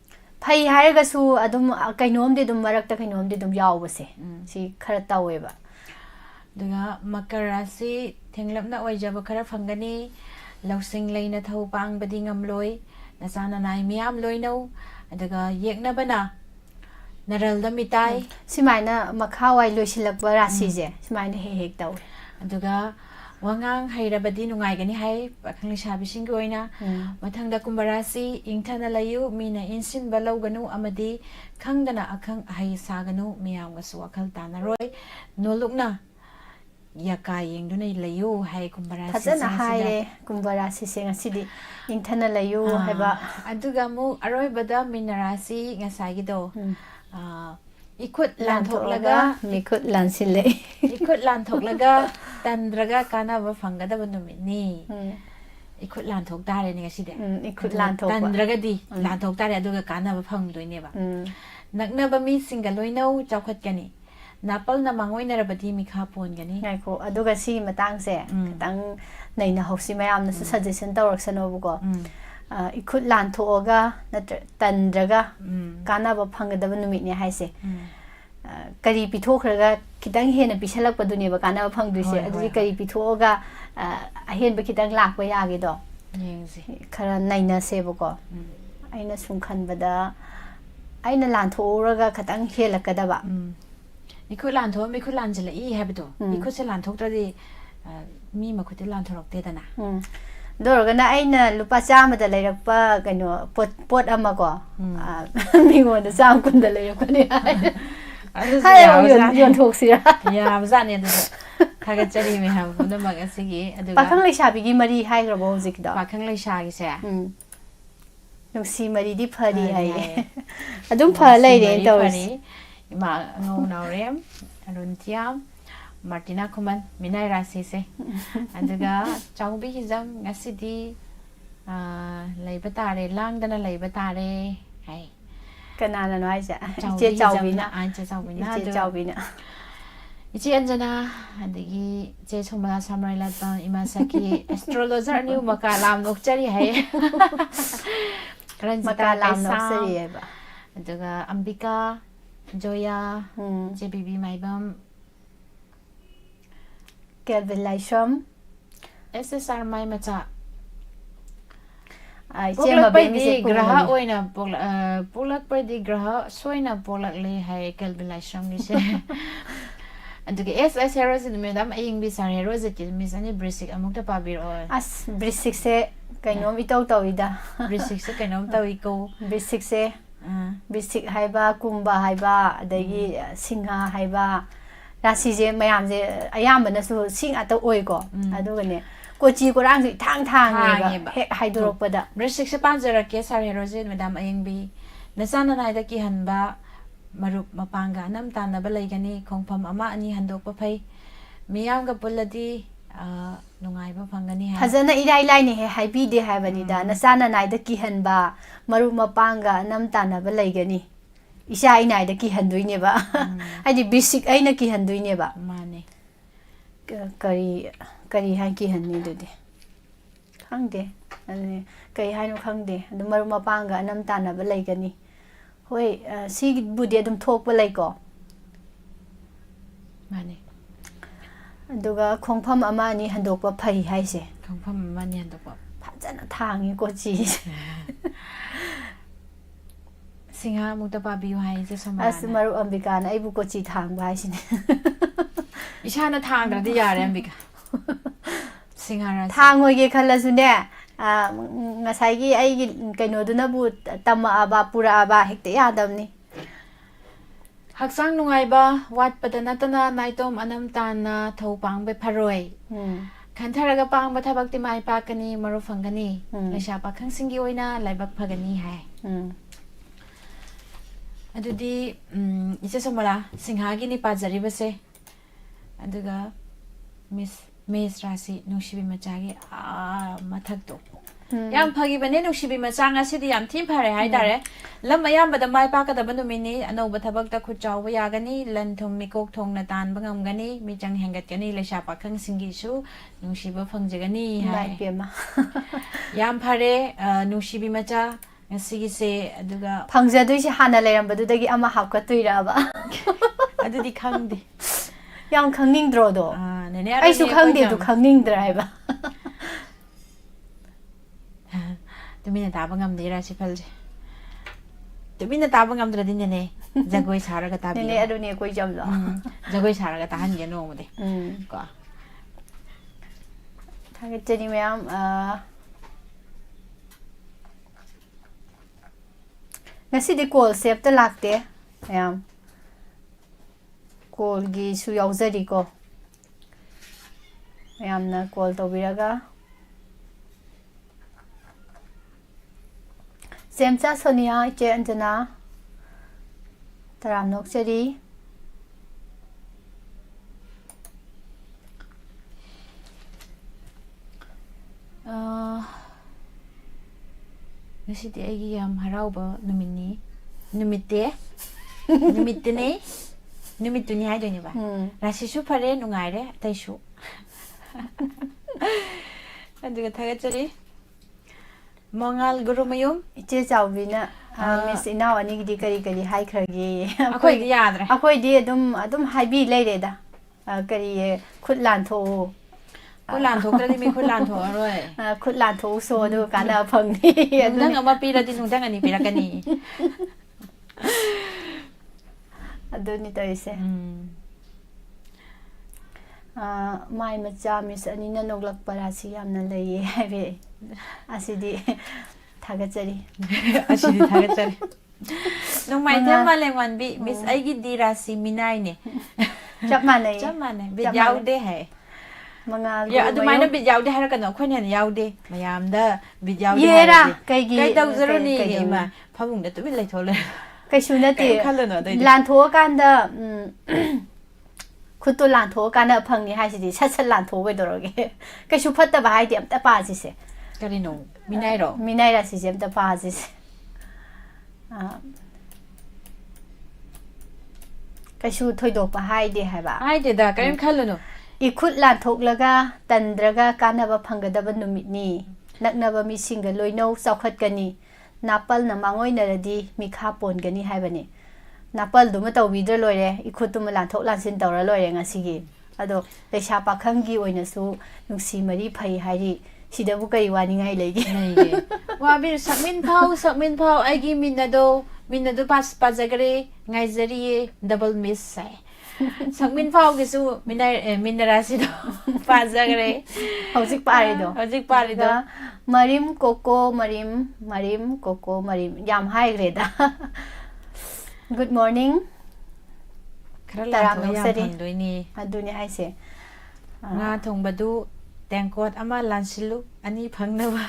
phai haraga su adum kainom de dum marakta kainom de dum yawbase si khara taweba duga makarasi thenglapna oijaba khara phangani lausing leina thau pang badi ngamloi nasana nai miam loino aduga yekna bana naral da mitai simaina makhawai loisilakba rasi je simaina hek taw aduga wangang hairabadi nungai gani hai pakhang lesabi singi oina mathangda kumbarasi ingthana layu mina insin baloganu amadi khangdana akhang hai saganu miyam ga su akhal tanaroi nolukna yaka yengduna layu hai kumbarasi phajana haire kumbarasi se ngasidi ingthana layu haiba aduga mu aroi bada minarasi ngasai gido ikut lanthok laga mikut lansile ikut lanthok laga tandraga kana ba phangada banumi ni ikut lanthok tare ni gaside ikut lanthok tandraga di lanthok tare aduga kana ba phangdoi ne ba nakna ba mi single loinau chawkhat kani napal na mangoi na rabadi mikha pon gani ngaiko aduga si matang se katang naina hausi mayam na suggestion tawrak sanobu ko ikut lanthoga tandraga kana ba phangada numit ne haise kari pithokhraga kitang hena pisalak padune ba kana ba phangduise adui kari pithoga ahen ba kitang lakpa yage do yengsi khara naina sebo ko aina sum khanbada aina lanthoraga khatang helakadaba Mikhu lan tho mikhu lan jela I habito mikhu se lan thok tradi mi makhuti lan thorokte dana dorgana aina lupa chama da leirakpa kaino pot ama ko mingo da cham kun da leirakani hai yon thok sira ya bazani adu khaga chari me ha bunda mag asigi adu pakhang leisabi gi mari hai grabo hojik da pakhang leisa gi se nungsi mari di phari hai adum pha leire tawri ima ngau naurem aruntiam Martina Kuman Minai Rashi se aduga chaubi hizam ngasidi leiba tare langdana leiba tare hai kanana no aija che chaubina che chaubina ichi anjana adigi che chomala samrai latba imasaki astrologer new makalam nokchari hai makalam nokchari hai ba aduga Ambika Joya che bibi maibam Kelvin Laisham SSR mai macha ai chema be mi se graha oina polak par di graha soina polak le hai Kelvin Laisham ni se aduge SS heroes in medam aying bi sar heroes it mis ani brisik amukta pabir oi as brisik se kainom itau tawida brisik se kainom tawi ko brisik se brisik haiba kumba haiba adagi singha haiba Rashi je mayam je ayambana su sing ata oi ko adugane kochi korang si thang ba he haidorokpada brisik se panjara ke sar heroes in medam aying bi nasana nai da ki hanba marup mapanga nam tana ba laigani khongpham ama ani handok pa phai miyam ga puladi nungai ba phangani ha hazana irai lai ne he haibi de haibani da nasana nai da ki hanba marup mapanga nam tana ba laigani isa inai da ki handuine ba haidi basic aina ki handuine ba mane kari hai ki hanni dudi khangde ani kai haino khangde adu marup mapanga nam tana ba laigani hoi si budi adum thokpa laiko mane aduga khongpham ama ni handokpa phai haise khongpham ama ni handokpa phajana thangi kochi Singha mukta pabiyu hai je somana asmaru ambika na aibu kochi thangba haisine ishana thangradi yare ambika Singha ra thangoi ge khalasu ne ngasai gi ai gi kaino duna bu tama aba pura aba hekte yadamni haksang nungai ba wat padana tana naitom anam tana thopang be pharoi khantharaga pang ba thabak ti mai pakani maru phangani lesha pakhang singi oina laibak phagani hai adudi ise somala singha gi ni pajari base aduga Miss Rashi Nushibi Machagi mathak to yam phagi bane Nushibi Machanga sidi yam thim phare hai dare lam ayam bada mai pa ka da banu mini ano bathabak ta khu chaw ba yagani lan thum mikok thong na tan bangam gani mi chang hengat gani lesha pakhang singi su Nushiba phangjagani hai pema yam phare Nushibi Macha ngasigi se aduga phangjadui si hana leiram badu dagi ama hapka tuira ba adudi khangde yam khangning dro do nene ai su khangde du khangning drai ba tumina taba ngamde Rashi Phal je tumina taba ngamdradi nene jagoi saraga tabi nene adu ne koi jam lo jagoi saraga tahan ge no mode ko thage cheni mayam ngasi de call save ta lakte mayam call gi su yauzari ko mayam na call to biraga Semcha Sonia che Anjana Taram Nokchari ngasidi aigi yam harauba numini numite numitne numituni hai doni ba Rashi su phare nungai re taisu aduga thagachari Mongal Guru Mayum Iche Chawbina Miss Inaw ani di kari hai khargi akoi di yadre akoi di adum haibi leire da kari khut lan tho คุณหลานทุกข์มีคุณหลานทุกข์ด้วย คุณหลานทุกโซดูการเอาพังนี่ นุ่งเอามาปีละดินุ่งจังอันนี้ปีละกันนี่ ดูนี่ตัวเสไม่มาจามิสอันนี้นั่นนกลักปราศียามนั่นเลยให้ไปอาศิดีทักจรีอาศิดีทักจรีน้องไม่เท่ามาเลยวันบีมิสไอ้กิดีราศีมินายเนี่ยจับมาเลยบิดยาวเด้ให้มังาอย่าดูไม่นะบิดยาวเด้ให้แล้วกันน้องคนเนี่ยยาวเด้มายามเด้อบิดยาวเด้ เย่ละไก่กี่ไก่เต้าจะรู้นี่มาพะมุงเด้อตัวไม่เลยโทรเลยไก่ชูนั่นตีลานทัวกันเด้อคุณตัวลานทัวกันเด้อพังนี่ให้สิชัดลานทัวไปตัวเราเก๋ไก่ชูพัดแต่บ่ให้เดี๋ยวแต่ป้าสิเสก็ได้น้องมินายหรอมินายละสิเจมแต่ป้าสิเสก็ชูถอยดอกไปให้ดีให้บ่าให้เดี๋ยวก็ยังคันเลยเนาะอีคุดลานทุกแล้วก็ตันดรกาการนับพังกันดับนุมินี่นักนับมีสิ่งกันลอยโน้สักขัดกันนี่นับเปิลน้ำมังอ้อยนรดีมีข้าปนกันนี่ให้บ่นี่นับเปิลดูมาตัววิดเลยเลยอีคุดตัวมาลานทุกลานสินตัวเลยงั้นสิกีอะดูแต่ชาปะขังกี้อ้อยนะสู้นุกสีมาดีภัยให้ดีสิเดบุกอีวานี่ไงเลยกี่ว่าบิสักมินเผาไอ้กี่มินนาโดปัสกรีไงจะรีดับเบิลมิสใส่สักมินเผากิสูมินราศีโดปัสกรีเขาจิกปาริโดมาริมโกโก้มาริมโกโก้มาริมยามให้เกรด Good morning ตารางน้องเสรีด้วยนี่ดูนี่ให้เสียงาทงบดูแตงกอดอามาลันชิลุอันนี้พังนะวะ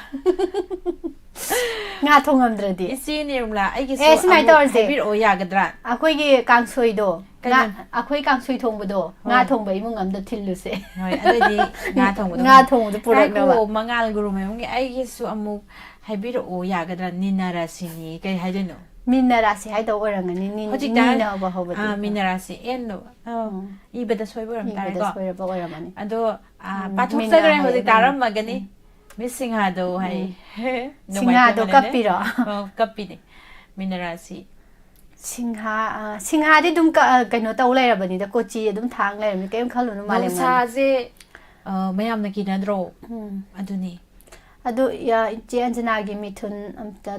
งาทงอัมดรดีสินี่รุมละไอ้กิสูอามุให้บิดโอยากระดานอาคุยกี่กังซุยโดงาอาคุยกังซุยทงบดูงาทงไปมึงอัมดทิลลุเสอะไรดีงาทงบดูปุระนะวะมังาลกรุมมึงไอ้กิสูอามุให้บิดโอยากระดานนินาราศีนี่ก็ให้ดูเนาะมินราศีให้ตัวorangนี่นะบ่ฮู้บ่มินราศีเอ็นโนอีเบดสวยบ่รำตาก็อันโดปะทุกสักเรื่องเขาจะตารำมากันนี่มิสิงหาโดให้สิงหาโดกัปปีหรอกัปปีนี่มินราศีสิงหาที่ดุมกันโนตเอาเลยล่ะบัดนี้ตะโกจีดุมทางเลยมันเกมเข้าลุนมาเลยมันซาเจไม่ยามนักกินนะโดรอันดูนี่อะดูยาเจอันจนากิมิทุน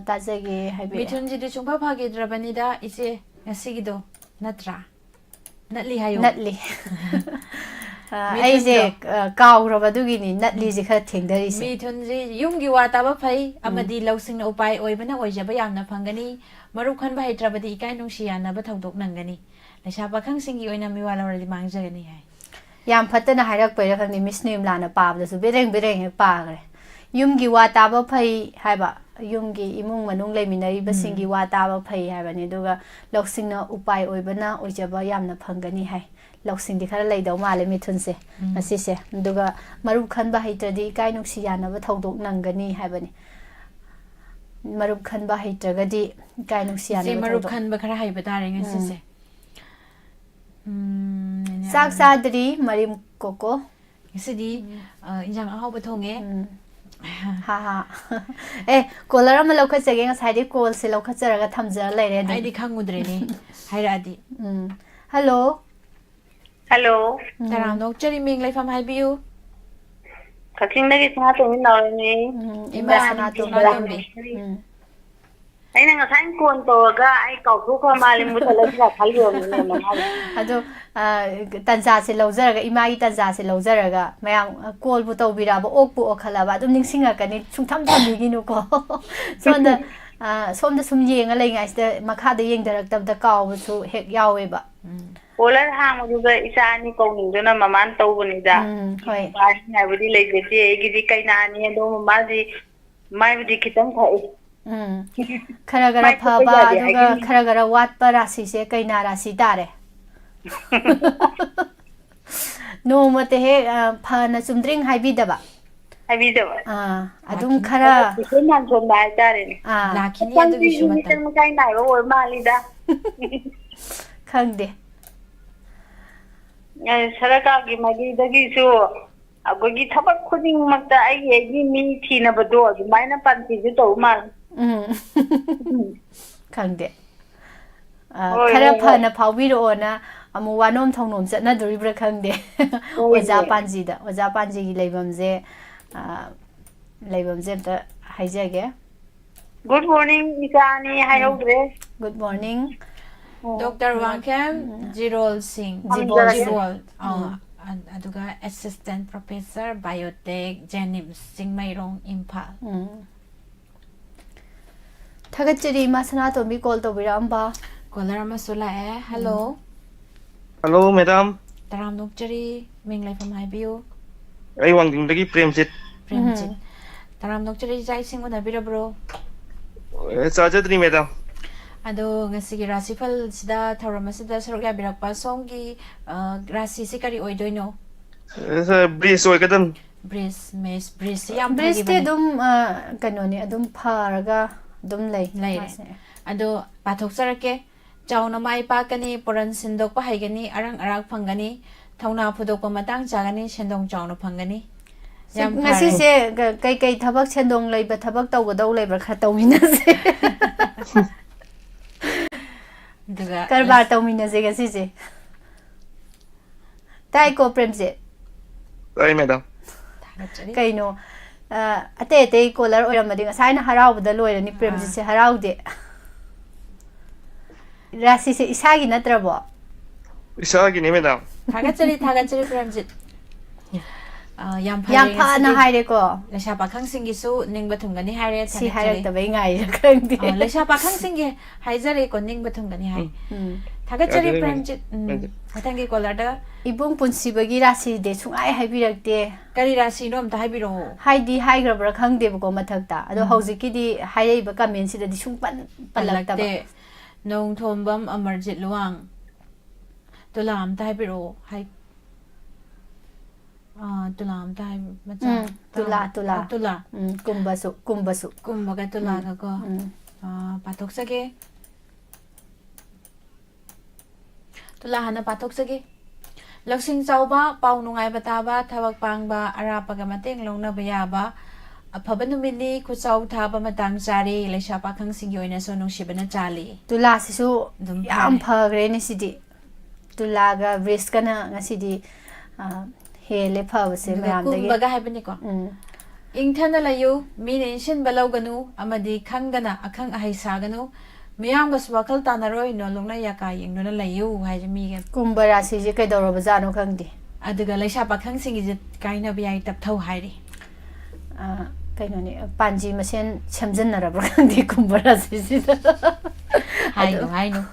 ตาเจกีให้เบมิทุนจิตจุงพ่อพากิดระบันิดาอิเซงสิกิโดนัตรานัตลีฮายุนัตลีไอเจกาวระบาดูกินี่นัตลีจิขัดเถียงได้สิมิทุนจิยุ่งกิวาตาบะไฟอามาดีเราสิ่งอุปายโอยมันน่าโอยจะพยายามนับพังกันนี่มารุขันไปตระบดีใกล้นุ่งชียานะบะทองตกหนังกันนี่และชาปะข้างสิ่งกิโอยนามีวาเราเลยมังจะกันนี่ไงยามพัฒนาให้รักไปแล้วครั้งนี้มิสนิมลานะปาบเลยสุดเบรงให้ปากเลยยุมกีวาตาบะไพให้บะยุมกีอิมุงมนุงเลยมินารีบสิงกีวาตาบะไพให้บะนี่ดูก็ลอกสิงนะอุปายโอยบะนะโอยจะบะยามนะพังกันนี่ให้ลอกสิงที่เขาเลยเดามาเลยมิทุนเสมาสิเสดูก็มารุขันบะให้ตระดีใกล้นุกสิยานะบะทองดกนังกันนี่ให้บะนี่มารุขันบะให้ตระดีใกล้นุกสิยานะมารุขันบะคราให้บะตาเรงสิเสซักซาดรีมาริมโกโก้สิดีอินจังเอาบะทงเอฮ่าโกลแล้วมันเราเข้าใจกันใช่ดิโกลสิเราเข้าใจแล้วก็ทำเจออะไรเนี่ยไอ้ดิข้างมุดเลยนี่ให้ราดีฮัลโหลแต่เรานกจะริมิงเลยฟังให้บิวก็ทิ้งได้กี่นาทีนี่เราเนี่ยอิมาสนาตุนเราบีไอ้นั่นก็ทั้งกวนตัวก็ไอ้เก่าทุกคนมาเลยมุดเลยที่เราพัลยมเนี่ยมันอะดูตันซาสิเราเจอกับอิมาอีตันซาสิเราเจอกับไม่ยังโกลบุตรบิราบโอกบุโอคลาบะตุ้มนิ่งสิงห์กันนี่ชุ่มทำดีกินุก็ส่วนสมยิงอะไรไงแต่มาคาได้ยิงแต่ละตับตะเกาบุตรเฮกยาวเว้ยบะโอ้แล้วทางมันอยู่กับอีสานนี่กงหนึ่งจนมามันโตกันนี่จ้ะไปไหนวันนี้เลยเจ๊กี่ดีไกน่านี่ดูมาสิไม่วันนี้คิดตั้งแต่ขณะกระพาบาดูก็ขณะกระวัดปราศีเสกไกน่าราศีตาเร่โนมาเตะพานะซุมดริงให้บิดบะอะดุมขระคุณมันชมได้จ้าเร่ลาคินี่ดูวิชุมาตั้งไกน่าว่าโอ้ยมาลีดาขังเดสระกากิมาดีดกิสูอากูกิทับคุดิ้งมักแต่ไอ้เหี้ยมีทีน่ะบดูจุไม่น่ะปันติจุโตมาขังเดขณะพานะพาวิโรนะ amu wanom thongnom chatna duribra khangde oja panji gi leibamje ta haijage. Good morning, Isani. How are you? Good morning. Dr. Wapham Jirol Singh. Jirol. Aduga Assistant Professor Biotech Janims Singmairong Imphal. Thagachiri masana to mi call to biramba. Caller Masula hello. Hello, madam. Taram Nokchari Ming Life from Highview. I want to give Premsit. Premjit. Taram Nokchari Jai Singh with a bit of bro. It's a dream, madam. Ado ngasigi Rashi Phal sida Tharamasida Sarga Birakpa Songi Rashi Sikari Oidoino. It's a breeze or gadam. Breeze, Miss Breeze Yam Breeze te dum kanoni adum pharaga dum lay. Ado Patok Sarake. Chauna mai pakani poran sindok pa haigani arang arak phangani thauna phudok pa matang chagani sendong chauna phangani yam ngasi se kai thabak sendong lei ba thabak taw gadau lei ba kha tawmina se duga karbar tawmina se ngasi se tai ko premse Sorry, madam. kaino ate kolar oramadi ngasai na harau da loirani premse se harau de Rashi se isagi natrabo. Isagi ni madam. Thagachari Premjit. Yam pa na haire ko. Lesha pakhang singi su ningba thumgani haire Si haire ta bai ngai khangdi. Lesha pakhang singi haijare ko ningba thumgani hai. Thagachari Premjit. Mathangi kolada Ibung punsi bagi Rashi de sungai haibirakte. Kari Rashi nom ta haibiro. Haidi haigrabra khangde ko mathakta. Ado hauziki di haire ba comment si da di sungpan palakta ba. Nong Thombam Amarjit Luang Tulam Taibiro Hai Tulam Taib Tula Kumbasu Kumbaga Tula Gago Patok Sage Tula Hana Patok Sage Laksing Sauba Pau Nungai Bataba Tawak Pangba Arapaga Mateng Longna Bayaba Pabanumini Kusau Taba Matang Sari Lesha Pakang Singoina Sono Shibana Chali Tula sisu yam phagre ni sidi Tula ga risk kana ngasidi hele phawse mayam dagi Kumbaga haibani ko Ingthana layu min inshin balawganu amadi khangdana akhang ahai saganu miyam gas wakal tanaroi no lungna yaka yengno na layu haijami ga kumbara siji kai doro bazano khangdi aduga Lesha Pakang Singi kaina biyai tap thau hairi kainoni panji masen chamjannarabra khangdi kumbara siji haino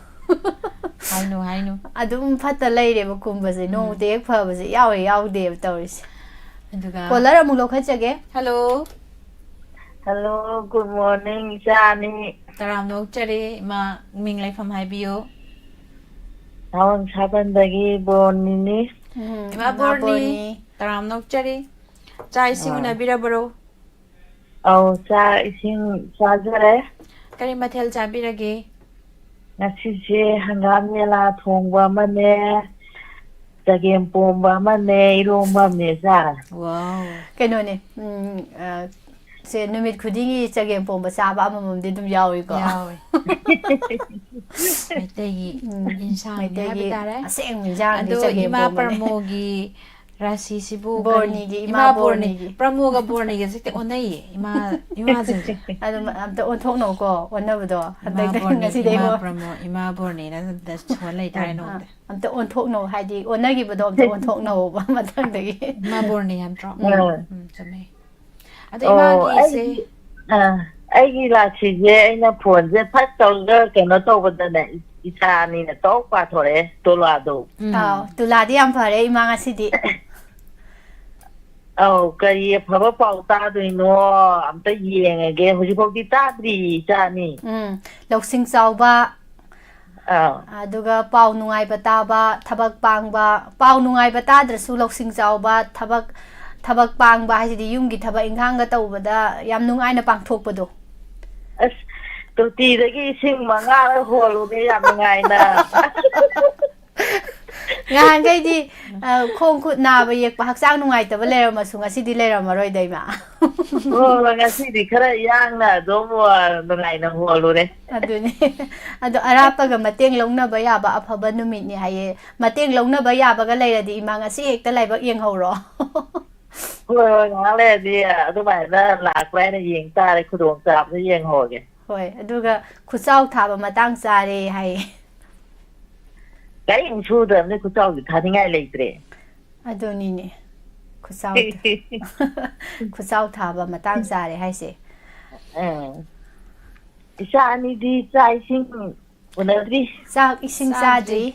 adum phata leire ba kumbase no de phawase yawe de tawris aduga kolara mu lokhachage hello Good morning, Isani. Taram Nokchari ma minglai from Highview Tawang sabandagi bornini. Ima Borni Taram Nokchari Chai Singuna Birabaro Cha ising chajare. Kari Mathel Chabirage Ngasi hangam mela thongba mane chagem pomba mane iromba meza. Wow kainoni se numit khudingi chagem pomba saba amamum di dum yawi ko yawe Metegi insang habitare aseng minjang di ado chagem ima pomba parmogi Rashi Sibu Borni gi ima borni gi Pramoga Borni gi sikte onai ima zinje adum amta onthok no ko onabdo Ima hadak ngasi de Ima ko Pramo Ima Borni na da chwalai tare no amta onthok no haidi onagi bodo amta onthok no ba mathang dagi Ima Borni am tro chame ado ima gi se Aigi Rashi aina phone je phat tawga keno tawbadane Isani na taw pa thore tolado. Tuladi am phare ima ngasi di Kari phaba pau ta doino amta yengage hujipokti tadri Isani. Loksing chawba aduga pau nungai bataba thabak pangba pau nungai batadrasu loksing chawba thabak pangba hasidi yumgi thaba inghanga tawbada yam nungai na pangthokpado As toti dagi sing manga holu de yam ngai na. Ngahan kay di khong khut na ba yek pa haksang nungai ta ba leram masu ngasi di leram maroi dai ma. Oh, ngasi di khara yang na do mo nungai na ho lo re. Aduni ado arapa ga mateng longna ba ya ba afaba numit ni haye mateng longna ba ya ba ga leira di ima ngasi hekta laibak yeng horo. Oh, ngale di adu bai na lak lai na yeng ta le khudong sap na yeng ho ge. Hoi aduga khusau tha ba matang sare haye. Cái hình su de ne ku chao gi tha ni ngai lei tre. Aduni ni khusau khusau tha ba matang sare hai se. Isa ni di chai sing unadri. Sak ising sadri.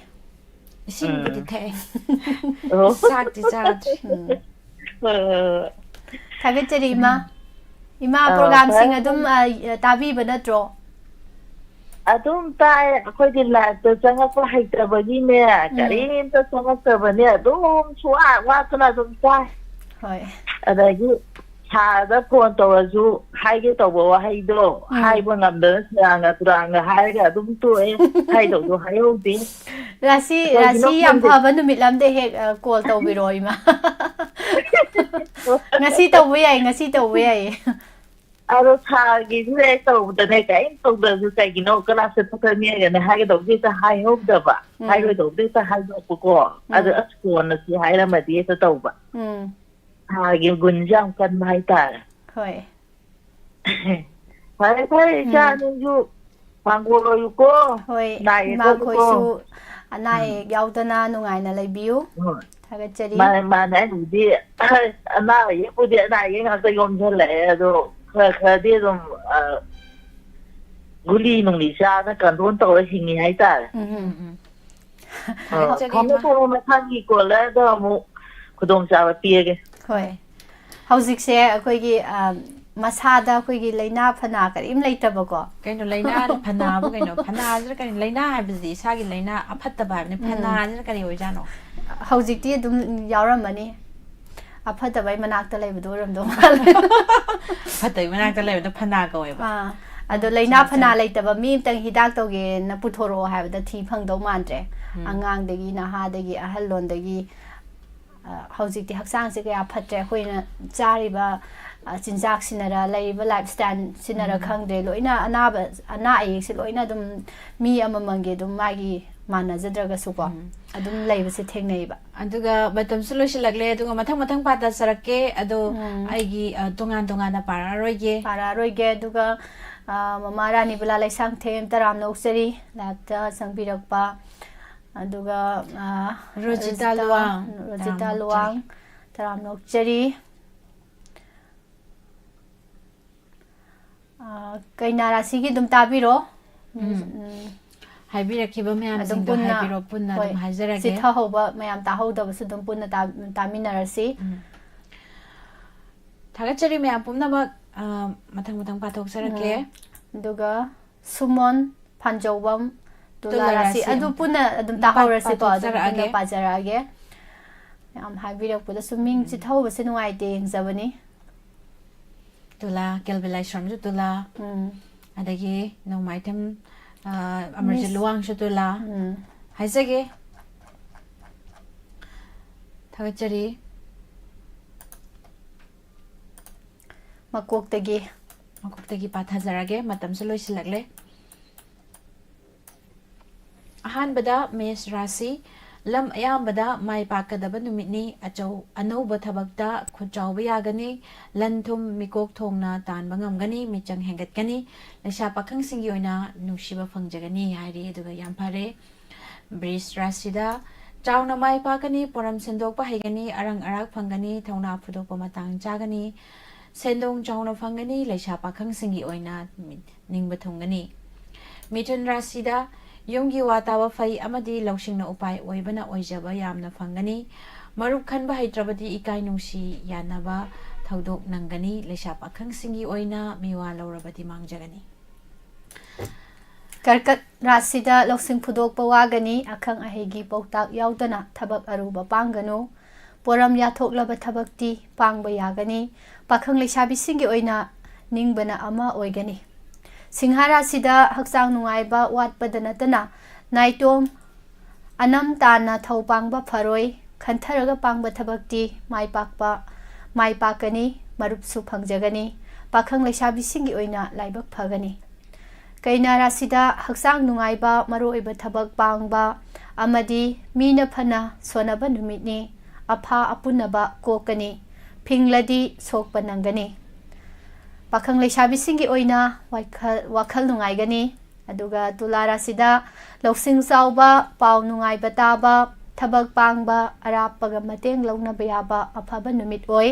Ising budi the. Oh. Sak di sad. Thagat chari ima program sing adum tabi ba natro. Adum tai akhoi di la to changa ko hai ta ba ni ne karin to changa ta ba ne adum chua wa kana dum tai. Hoi. Ada gi cha da phone to ju hai ge to bo hai do hai bo ngam de sang turang hai ga dum tu e hai do ju hai ho di. Rashi yam pha ba numit lam de hek call to bi roi ma. Ngasi to bu yai. Aro cha gi ne to de ne kai to de ju kai gi no ka la se to ka ne ga ne hai ge do ji ta hai ho da ba. Hai ge do de ta hai do ko. Ada as ko na si hai la ma di ta to ba. Ha gi gun jang kan mai ta. Hoi. Hai cha ni ju pang go lo yu ko. Hoi. Nai Ma ko khoi ko. su anai yaudana nungai na leibiu. Thagat chari. Mà nãy đủ đi anh ba vậy cô đi này cái ngành tôi gom cho lẹ rồi khờ đi rồi guli nung đi xa nó cần đốn tàu hình như hay ta không có cô mà thằng gì của lẽ đó mu cô đông xa và bia cái Hoi. Hauzik se akhoi gi masada akhoi gi leina phana karim leita ba ko. Kaino leina phana bu kaino phana jra kaino leina hai bi sa gi leina aphatta ba ne phana jra kari oi jano. Hauzik ti dum yauram mani. Aphatta bai manak ta lei bu ram do. Phatai manak ta lei da phana ko oi ba. Ado leina phana leita ba mi tang hidak to ge na puthoro ha ba da thi phang do man tre. Angang dagi na ha dagi ahal lon dagi hauzik ti haksang se kaya phatre hoina chari ba chinjak sinara leiba lifestyle sinara khangde loina ana ai se loina dum mi amamange dum magi mana jadraga su ko adum leiba se thengnei ba aduga batam solution lagle aduga mathang pata sarake ado aigi tongan na para roige aduga mama rani bala laisang them taram no seri lakta sangbirakpa aduga Rojita luang taram no cheri kaina rasi gi dum tabiro haibirakiba mayam sing do haibiro punna dum hajarage si tha hoba mayam ta hoda su dum punna taminarasi thagachari mayam pumna ba mathang pathok sarake aduga sumon panjawam Tularasi adu punna adum tahorasi ko adum punna pajarage yam haibirak pula suming chi thau base nuai te engzabani tula kelbelai shram ju tula adagi no maitem amarje luang shu tula haisage thagachari makok tagi pathajarage matam se loisilagle ahan bada mes rasi lam ayam bada mai pakadaba numitni achau anauba thabakta khujawba yagani lanthum mikok thongna tanba ngamgani michang hengatgani lesha pakhang singi oina nungsiba phangjagani hairi aduga yam phare bris rasida chauna mai pakani poram sendokpa haigani arang arak phangani thongna phudokpa matang chagani sendong chauna phangani lesha pakhang singi oina ningba thongani mithun rasida Yonggi watawa fai amadi lausingna upai oibana oijaba yamna fangani marup khanba haitrabadi ikai nungsi yanaba thaudok nangani lesha pakhang singi oina miwa laurabadi mangjagani karkat rasida lausing phudok pawagani akhang ahegi pautak yaudana thabak aruba pangano poram yathok thabakti pangba yagani pakhang leshabi singi oina ningbana ama oigani Singhara sida haksang nungai ba wat padanatana naitom anam tana thau pangba pharoi khantaraga pangba thabakti mai pakani marup su phangjagani pakhang leisabi singi oina laibak phagani kaina rasida haksang nungaiba maroiba thabak pangba amadi mina phana sonaba numitni apha apunaba kokani pingladi sokpa nangani pakhang leisabi singi oina wakhal nungaigani aduga tulara sida loksing sauba pau nungaiba taba thabak pangba arapaga mateng launa bayaba afaba numit oi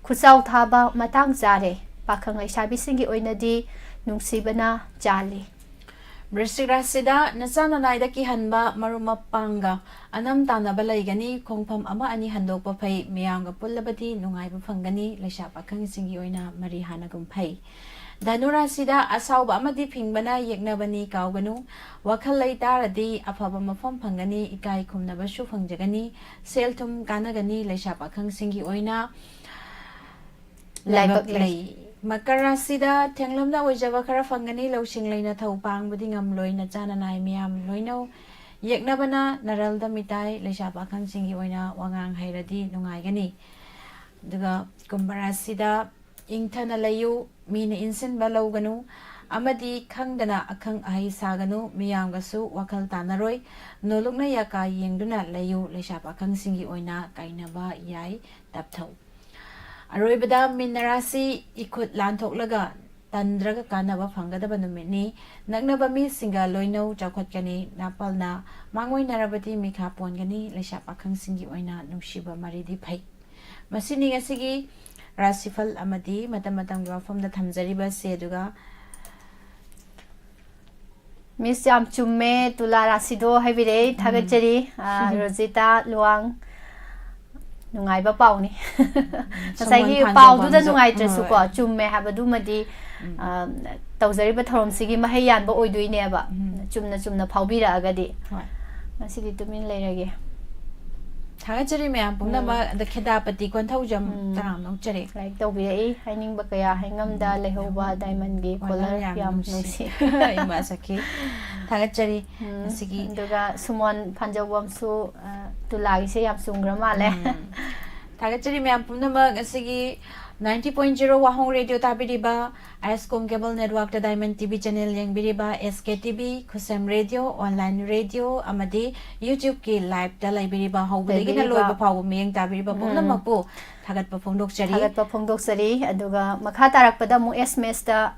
khusau thaba matang jare pakhang leisabi singi oina di nungsibana jali Brisirasida nasana naida ki hanba maruma panga anam tana balaigani kongpam ama ani handokpa phai miyamga pullabadi nungaiba phangani leisha pakhang singi oina mari hanagum phai Danurasida asauba amadi pingbana yeknabani kauganu wakhal leitaradi afaba mafam phangani ikai khumnabasu phangjagani selthum kanagani leisha pakhang singi oina laibak lei Makarasida Tanglamna Wajava Karafangani Loshing Lena Taupang Budingam Loina Jana Naimiam Loino Yeknabana Naralda Mitai Leshapakan Singi Oina Wangang Hairadi Nungaigani Duga Kumbarasida Ingtana Layu Mina Insin Baloganu Amadi Kangdana Akang Ahi Saganu Miyangasu Wakal Tanaroi Nolokna Yaka Yengduna Layu Leshapakan Singi Oina Kainaba Yai Taptau Aroibada Minarasi ikut lantok laga tandraga kanaba fangadaba numini nagnaba mi singa loino jakot gani napalna mangoi narabati mikhapon gani lesha pakhang singi oina nungshiba maridi phai masini ngasigi Rashi Phal amadi matam Wapham da thamjariba se duga Miss Yam Chumme Tulara Sido Habire Thagachari Rosita Luang Nungaiba pauni Nasai pau du da nungai trasu ko chumme habadu madi tawzariba thorom sigi mahayan ba oidui ne ba chumna phaubira agadi masidi tumin leirage Thagachari ma'am pumnama the Kedapati Quantaujam Taram no Jerry. Like Tobi, Haining Bakaya, Hangamda, Lehoba, Diamond Gay, Color, Yam, Nusi, Masaki, Thagachari, Sigi, Duga, Sumon, Panjawam Su, Tulagi, Yam Sungramale. Thagachari ma'am pumnama, Sigi. 90.0 Wapham Radio Tabiriba, Ascom Cable Network, the Diamond TV channel yang biriba, SKTV, Kusem Radio, Online Radio, Amadi, YouTube ki live dalai biriba, how we begin a low power meeting Tabiriba, Pumamapo, Tagat Pafondok Sari, Tagat Pafondok Sari, Aduga, Makatarak Padamu S-Mester,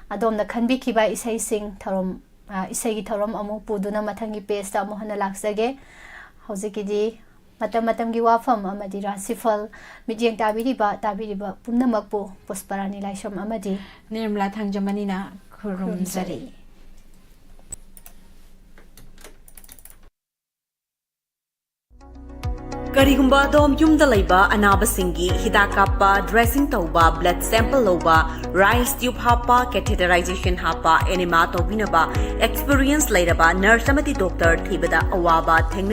Adom the Kanbiki by Isai Sing, Tarum, Isai Tarum Amu Puduna Matangi Pesta, Mohana Laksage, Hozikidi. Matam gi Wapham amadi Rashi Phal midyeng tabiriba pumnamakpo pusparani laisham amadi Nirmala Thangjamanina khurumjari. Karigumba dom yumda laiba anabasingi hidakapa dressing tauba blood sample loba rice tube hapa catheterization hapa enema tobinaba experience lairaba nurse amati doctor thibada awaba thengna